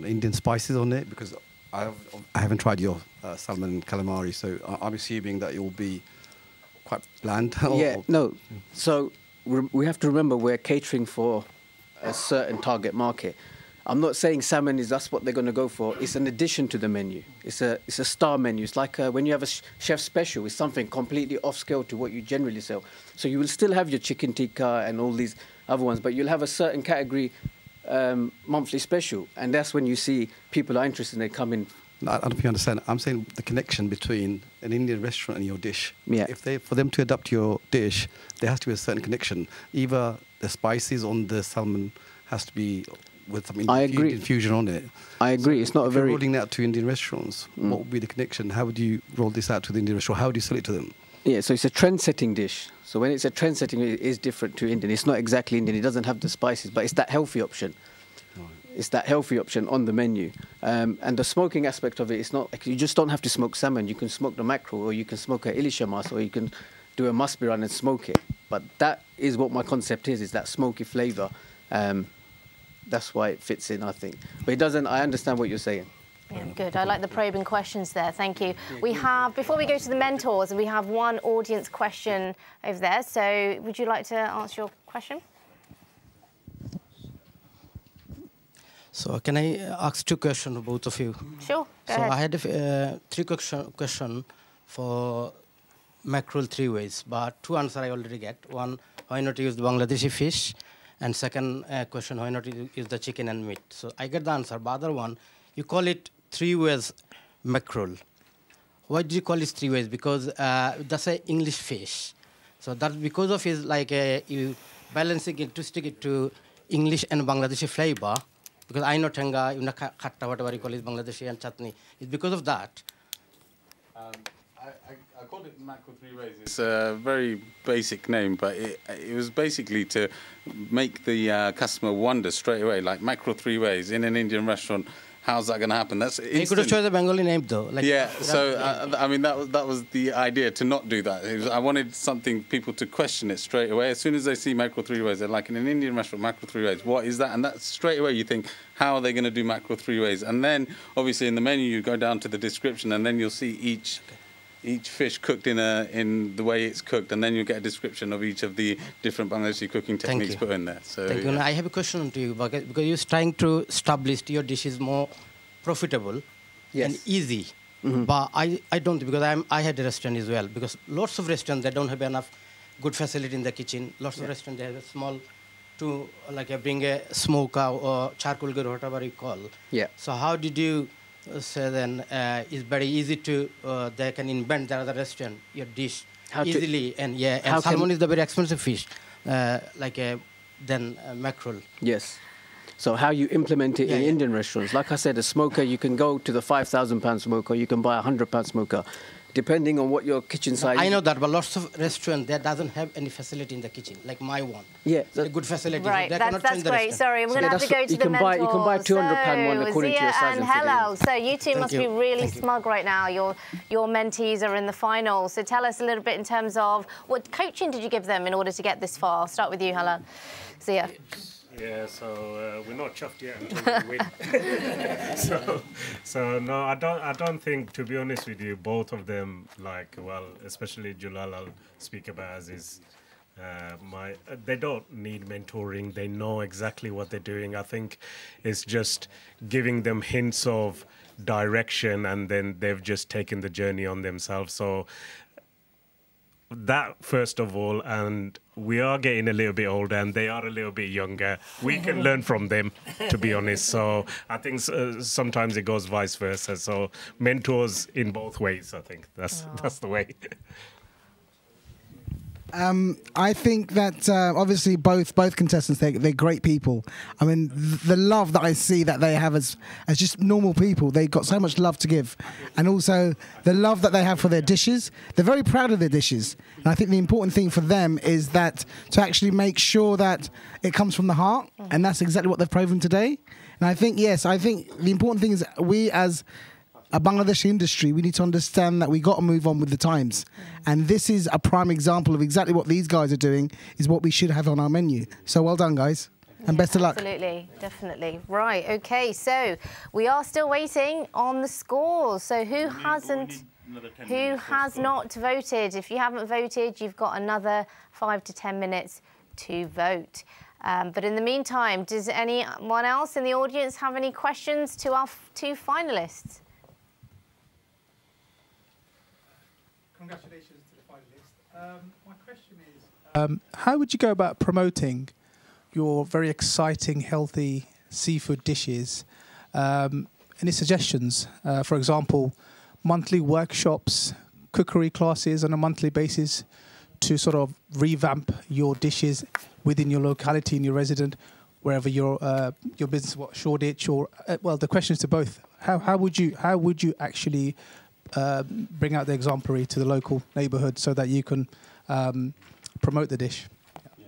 Indian spices on it? Because I haven't tried your salmon calamari, so I'm assuming that it will be quite bland. No. So we have to remember we're catering for a certain target market. I'm not saying salmon is that's what they're going to go for. It's an addition to the menu. It's a star menu. It's like when you have a chef special. It's something completely off scale to what you generally sell. So you will still have your chicken tikka and all these other ones, but you'll have a certain category monthly special, and that's when you see people are interested and they come in. No, I don't know if you understand. I'm saying the connection between an Indian restaurant and your dish. Yeah. For them to adapt your dish, there has to be a certain connection. Either the spices on the salmon has to be with some infusion on it. I agree. So it's not a very... rolling that out to Indian restaurants, what would be the connection? How would you roll this out to the Indian restaurant? How would you sell it to them? Yeah, so it's a trend-setting dish. So when it's a trend-setting, it is different to Indian. It's not exactly Indian. It doesn't have the spices, but it's that healthy option. It's that healthy option on the menu. And the smoking aspect of it, it's not... You just don't have to smoke salmon. You can smoke the mackerel, or you can smoke a ilishamas, or you can do a musbiran and smoke it. But that is what my concept is that smoky flavour. That's why it fits in, I think. But it doesn't... I understand what you're saying. Yeah, good. I like the probing questions there. Thank you. We have, before we go to the mentors, we have one audience question over there. So would you like to answer your question? So can I ask two questions to both of you? Sure. Go ahead. I had three questions for mackerel three ways, but two answers I already get. One, why not use the Bangladeshi fish? And second question, why not use the chicken and meat? So I get the answer. But other one, you call it three ways mackerel. Why do you call it three ways? Because that's an English fish. So that's because of his like you balancing it to stick it to English and Bangladeshi flavor. Because I know tenga, khatta, whatever you call it, Bangladeshi and chutney. It's because of that. I called it mackerel three ways. It's a very basic name, but it was basically to make the customer wonder straight away, like mackerel three ways in an Indian restaurant. How's that going to happen? That's instant. You could have chosen a Bengali name though. Like, yeah, so I mean that was the idea, to not do that. I wanted something people to question it straight away. As soon as they see mackerel three ways, they're like, in an Indian restaurant, mackerel three ways, what is that? And that's straight away you think, how are they going to do mackerel three ways? And then obviously in the menu you go down to the description, and then you'll see each fish cooked in the way it's cooked, and then you get a description of each of the different Bangladeshi cooking techniques put in there. So, Thank you. I have a question to you, because you're trying to establish your dish is more profitable and easy. But I don't, because I had a restaurant as well, because lots of restaurants, they don't have enough good facility in the kitchen. Lots of restaurants, they have a small, bring a smoker or charcoal grill, whatever you call. Yeah. So how did you say then it's very easy to they can invent the other restaurant your dish easily, and salmon is the very expensive fish, mackerel. Yes. So how you implement it in Indian restaurants. Like I said, a smoker, you can go to the £5,000 smoker, you can buy a £100 smoker, depending on what your kitchen size is. I know that, but lots of restaurants that doesn't have any facility in the kitchen, like my one. Yeah. A good facility. Right, They that's great. Sorry, we're going to have to go to the mentors. You can buy £200 one according to your size and Hello. So you two must be really smug right now. Your mentees are in the final. So tell us a little bit in terms of what coaching did you give them in order to get this far? I'll start with you, Hello. Zia. Yeah, so we're not chuffed yet until we win. so no, I don't think, to be honest with you, both of them, like, well, especially Julal, I'll speak about as is they don't need mentoring. They know exactly what they're doing. I think it's just giving them hints of direction, and then they've just taken the journey on themselves. So that first of all, and we are getting a little bit older and they are a little bit younger. We can learn from them, to be honest. So I think sometimes it goes vice versa. So mentors in both ways, I think that's the way. I think that obviously both contestants, they're great people. I mean, the love that I see that they have as just normal people, they've got so much love to give. And also the love that they have for their dishes. They're very proud of their dishes. And I think the important thing for them is that to actually make sure that it comes from the heart. And that's exactly what they've proven today. And I think, yes, I think the important thing is we as a Bangladeshi industry, we need to understand that we got to move on with the times. And this is a prime example of exactly what these guys are doing, is what we should have on our menu. So well done, guys. And best of luck. Absolutely, definitely. Right, okay, so we are still waiting on the scores. So who has not voted? If you haven't voted, you've got another 5 to 10 minutes to vote. But in the meantime, does anyone else in the audience have any questions to our two finalists? Congratulations to the finalists. My question is, how would you go about promoting your very exciting, healthy seafood dishes? Any suggestions? For example, monthly workshops, cookery classes on a monthly basis to sort of revamp your dishes within your locality, in your resident, wherever your business, Shoreditch, or well, the question is to both. How would you actually bring out the exemplary to the local neighbourhood so that you can promote the dish? Yeah,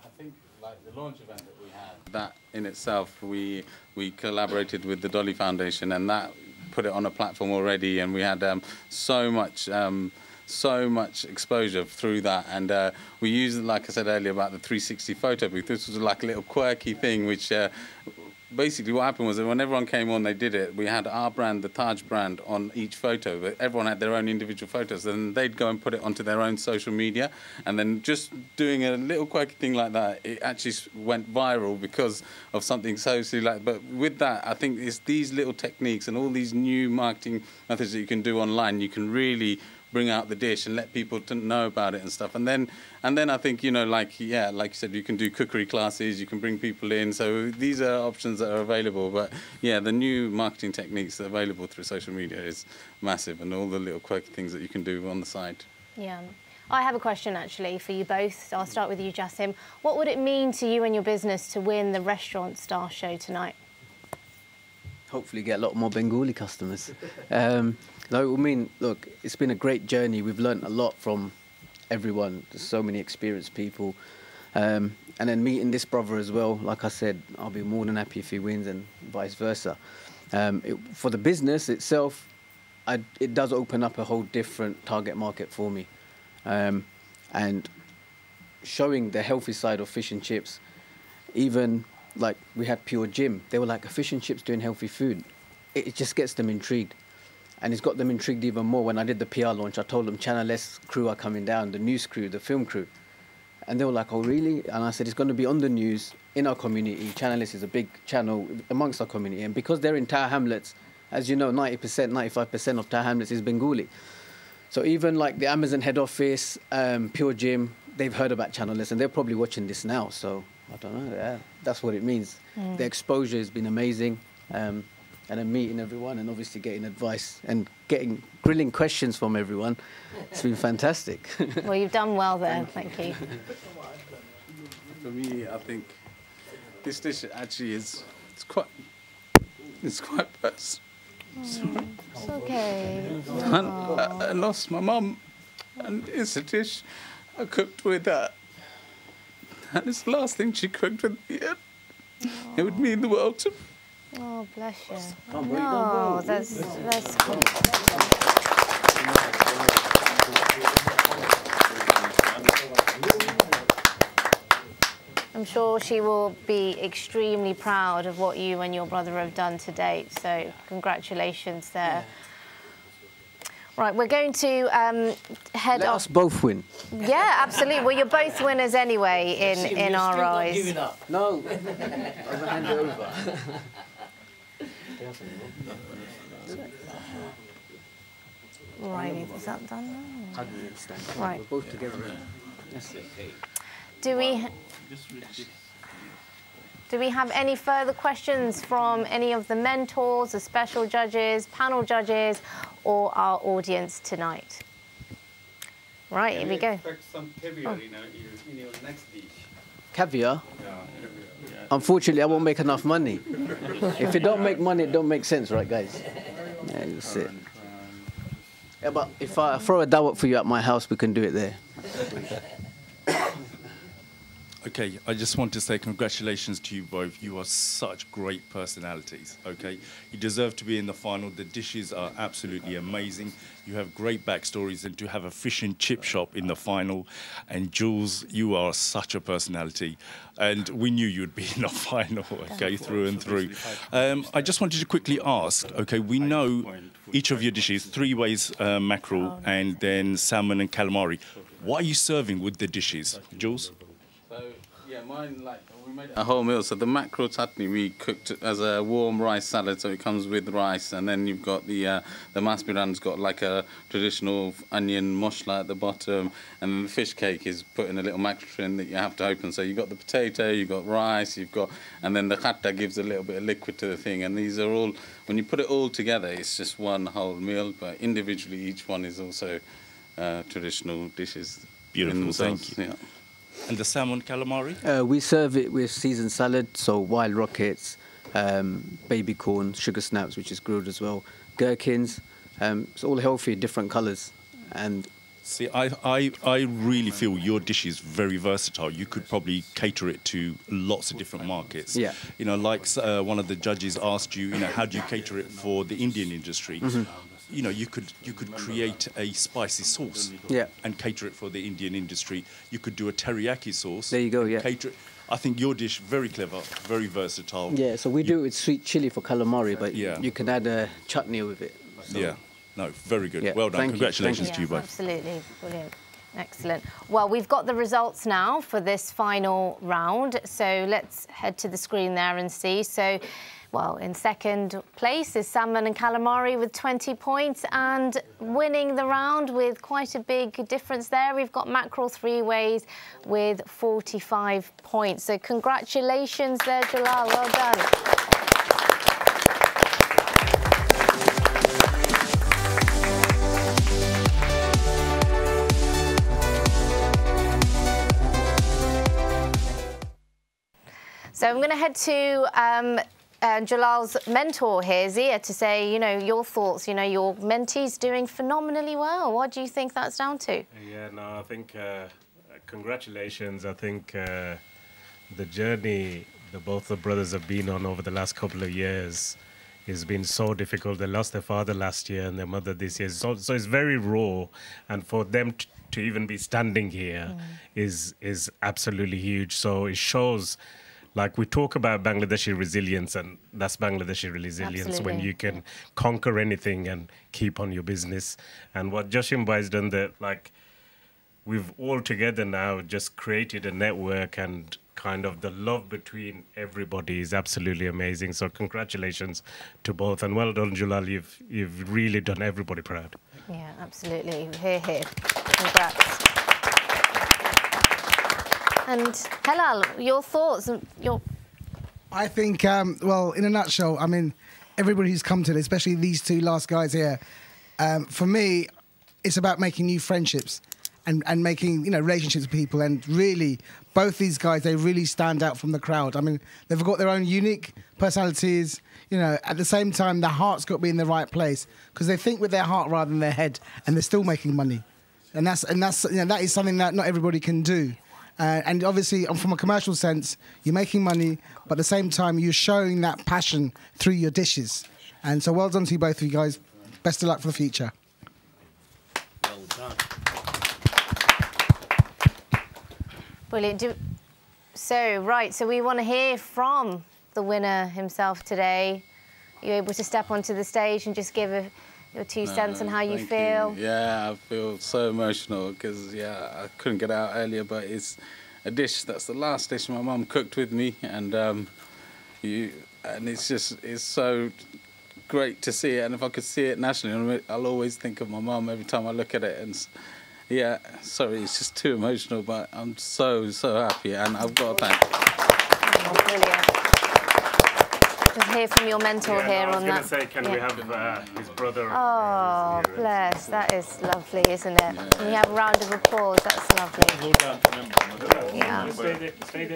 I think like the launch event that we had, that in itself, we collaborated with the Dolly Foundation, and that put it on a platform already, and we had so much exposure through that, and we used, like I said earlier, about the 360 photo booth. This was like a little quirky thing which basically what happened was that when everyone came on, they did it. We had our brand, the Taj brand, on each photo, but everyone had their own individual photos, and they'd go and put it onto their own social media, and then just doing a little quirky thing like that, it actually went viral because of something so silly like. But with that, I think it's these little techniques and all these new marketing methods that you can do online. You can really bring out the dish and let people know about it and stuff. And then I think, you know, like you said, you can do cookery classes, you can bring people in. So these are options that are available. But yeah, the new marketing techniques that are available through social media is massive, and all the little quirky things that you can do on the side. Yeah. I have a question actually for you both. So I'll start with you, Jassim. What would it mean to you and your business to win the Restaurant Star Show tonight? Hopefully get a lot more Bengali customers. No, I mean, look, it's been a great journey. We've learnt a lot from everyone. There's so many experienced people. And then meeting this brother as well, like I said, I'll be more than happy if he wins, and vice versa. For the business itself, it does open up a whole different target market for me. And showing the healthy side of fish and chips, even like we had Pure Gym, they were like, a fish and chips doing healthy food. It just gets them intrigued. And it's got them intrigued even more. When I did the PR launch, I told them Channel S crew are coming down, the news crew, the film crew. And they were like, oh, really? And I said, it's going to be on the news in our community. Channel S is a big channel amongst our community. And because they're in Tower Hamlets, as you know, 90%, 95% of Tower Hamlets is Bengali. So even like the Amazon head office, Pure Gym, they've heard about Channel S, and they're probably watching this now. So I don't know. Yeah, that's what it means. The exposure has been amazing. And then meeting everyone and obviously getting advice and getting grilling questions from everyone. It's been fantastic. Well, you've done well there. Thank you. For me, I think this dish actually is quite personal. Sorry. It's okay. I lost my mum, and it's a dish I cooked with her. And it's the last thing she cooked with me. It would mean the world to me. Oh, bless you. No, that's cool. I'm sure she will be extremely proud of what you and your brother have done to date. So congratulations there. Right, we're going to head Let off. us both win. Yeah, absolutely. Well, you're both winners anyway in our eyes. Giving up. No, I'll hand it over. Right, is that done now? Right. We're both together. Yes. Do we have any further questions from any of the mentors, the special judges, panel judges, or our audience tonight? Right, here we go. Expect some caviar in your next dish. Caviar? Unfortunately, I won't make enough money. If it don't make money, it don't make sense, right, guys? Yeah, you'll see it. Yeah, but if I throw a dawat for you at my house, we can do it there. Okay, I just want to say congratulations to you both. You are such great personalities, okay? You deserve to be in the final. The dishes are absolutely amazing. You have great backstories, and to have a fish and chip shop in the final. And Jules, you are such a personality. And we knew you'd be in the final, okay, through and through. I just wanted to quickly ask, okay, we know each of your dishes, 3 ways mackerel and then salmon and calamari. What are you serving with the dishes, Jules? So, yeah, mine, like, we made a whole meal. So the mackerel chutney we cooked as a warm rice salad, so it comes with rice. And then you've got the maspiran's got like a traditional onion moshla at the bottom. And then the fish cake is put in a little mackerel in that you have to open. So you've got the potato, you've got rice, and then the khatta gives a little bit of liquid to the thing. And these are all, when you put it all together, it's just one whole meal. But individually, each one is also traditional dishes. Beautiful, thank you. Yeah. And the salmon calamari? We serve it with seasoned salad, so wild rockets, baby corn, sugar snaps, which is grilled as well, gherkins. It's all healthy, different colours. And see, I really feel your dish is very versatile. You could probably cater it to lots of different markets. Yeah. You know, like one of the judges asked you, how do you cater it for the Indian industry? Mm-hmm. You know, you could create a spicy sauce, and cater it for the Indian industry. You could do a teriyaki sauce. There you go, yeah. Cater it. I think your dish very clever, very versatile. Yeah, so we do it with sweet chili for calamari, but you can add a chutney with it. So. Yeah, no, very good. Yeah, well done. Congratulations you. to you both. Absolutely, brilliant. Excellent. Well, we've got the results now for this final round, so let's head to the screen there and see. So, well, in second place is salmon and calamari with 20 points, and winning the round with quite a big difference there, we've got mackerel 3 ways with 45 points. So congratulations there, Jalal. Well done. So I'm going to head to Jalal's mentor here, Zia, to say, your thoughts. Your mentee's doing phenomenally well. What do you think that's down to? Yeah, no, I think congratulations. I think the journey that both the brothers have been on over the last couple of years has been so difficult. They lost their father last year and their mother this year. So it's very raw. And for them to even be standing here is absolutely huge. So it shows... Like, we talk about Bangladeshi resilience, and that's Bangladeshi resilience. Absolutely. When you can conquer anything and keep on your business. And what Joshim Bhai's done, that, like, we've all together now just created a network, and kind of the love between everybody is absolutely amazing. So congratulations to both, and well done, Jalal. You've really done everybody proud. Yeah, absolutely. Hear, hear. Congrats. And Helal, your thoughts? I think, well, in a nutshell, I mean, everybody who's come to this, especially these 2 last guys here, for me, it's about making new friendships. and making, you know, relationships with people. And really, both these guys, they really stand out from the crowd. I mean, they've got their own unique personalities. You know, at the same time, their heart's got to be in the right place because they think with their heart rather than their head, and they're still making money. And that's you know, that is something that not everybody can do. And obviously, from a commercial sense, you're making money, but at the same time, you're showing that passion through your dishes. And so well done to you both of you guys. Best of luck for the future. Well done. Brilliant. So we want to hear from the winner himself today. Are you able to step onto the stage and just give your 2 cents on how you feel? Yeah, I feel so emotional because, yeah, I couldn't get out earlier, but it's a dish that's the last dish my mum cooked with me, and it's so great to see it. And if I could see it nationally, I'll always think of my mum every time I look at it. And yeah, sorry, it's just too emotional, but I'm so happy, and I've got to thank you. Oh, brilliant. Just hear from your mentor here on that. I was going to say, can we have his brother? Oh, bless. That is lovely, isn't it? Yeah. Can we have a round of applause? That's lovely. Yeah.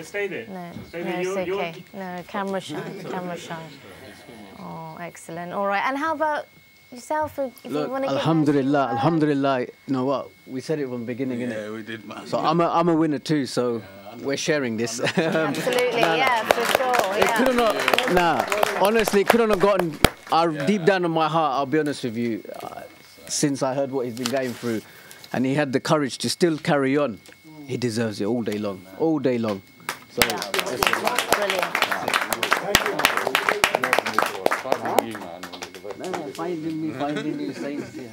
Stay there. No, it's okay. No, camera shy. Oh, excellent. All right. And how about yourself? If Look, you want to Alhamdulillah. You know what? We said it from the beginning, innit? Yeah, we did, man. So I'm a winner too. So we're sharing this. Absolutely, yeah, for sure. It couldn't have, honestly, it couldn't have gotten. Deep down in my heart, I'll be honest with you. Since I heard what he's been going through, and he had the courage to still carry on, he deserves it all day long. All day long. So, brilliant. Finding new saints here.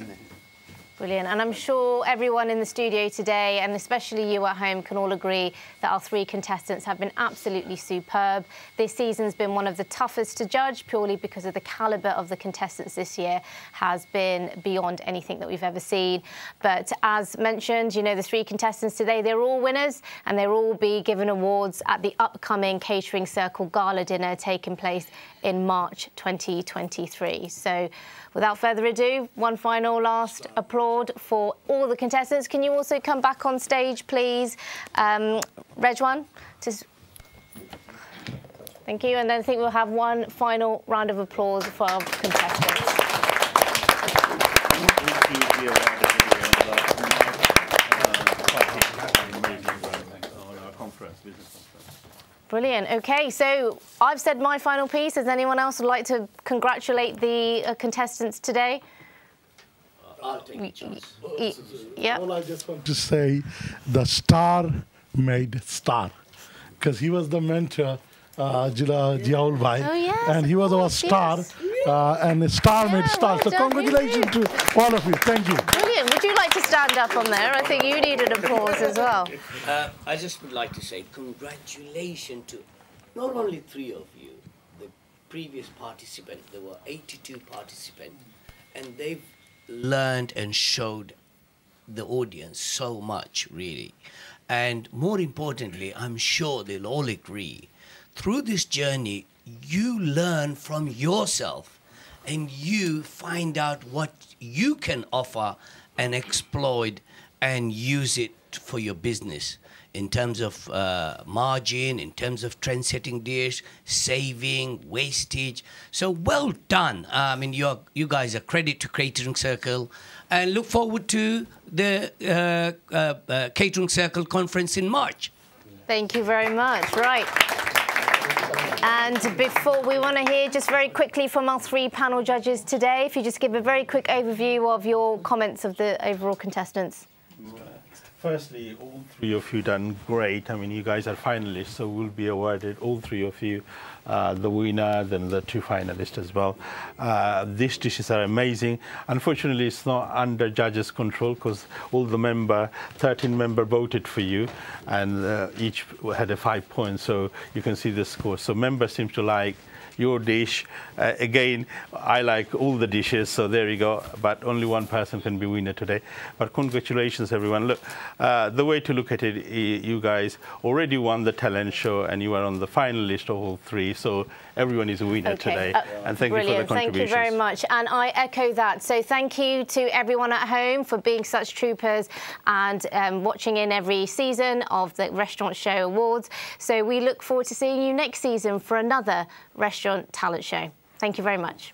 Brilliant. And I'm sure everyone in the studio today, and especially you at home, can all agree that our 3 contestants have been absolutely superb. This season's been one of the toughest to judge purely because of the calibre of the contestants this year has been beyond anything that we've ever seen. But as mentioned, you know, the 3 contestants today, they're all winners, and they'll all be given awards at the upcoming Catering Circle Gala dinner taking place in March 2023. So without further ado, one final last applaud for all the contestants. Can you also come back on stage, please? Rejwan, thank you. And then I think we'll have one final round of applause for our contestants. Brilliant. OK, so I've said my final piece. Does anyone else would like to congratulate the contestants today? I'll take a chance. Yeah. All I just want to say, the star made star, because he was the mentor, Jiaul Bhai, and he was our star, and the star made star. So congratulations to all of you. Thank you. Brilliant. Would you like to stand up on there? I think you needed applause as well. I just would like to say congratulations to not only 3 of you, the previous participants. There were 82 participants, and they've learned and showed the audience so much, really. And more importantly, I'm sure they'll all agree, through this journey, you learn from yourself and you find out what you can offer and exploit and use it for your business in terms of margin, in terms of trend-setting dish, saving, wastage. So well done. I mean, you guys are credit to Catering Circle, and look forward to the Catering Circle conference in March. Thank you very much. Right. And before we want to hear just very quickly from our 3 panel judges today, if you just give a very quick overview of your comments of the overall contestants. Firstly, all 3 of you done great. I mean, you guys are finalists, so we'll be awarded, all 3 of you, the winner, then the 2 finalists as well. These dishes are amazing. Unfortunately, it's not under judges' control because all the 13 member voted for you, and each had a 5 points, so you can see the score. So members seem to like your dish. Again, I like all the dishes, so there you go. But only one person can be winner today. But congratulations, everyone. Look, the way to look at it, you guys already won the talent show, and you are on the final list of all three. So everyone is a winner today. And thank you for the contributions. Thank you very much. And I echo that. So thank you to everyone at home for being such troopers and watching in every season of the Restaurant Show Awards. So we look forward to seeing you next season for another Restaurant Talent Show. Thank you very much.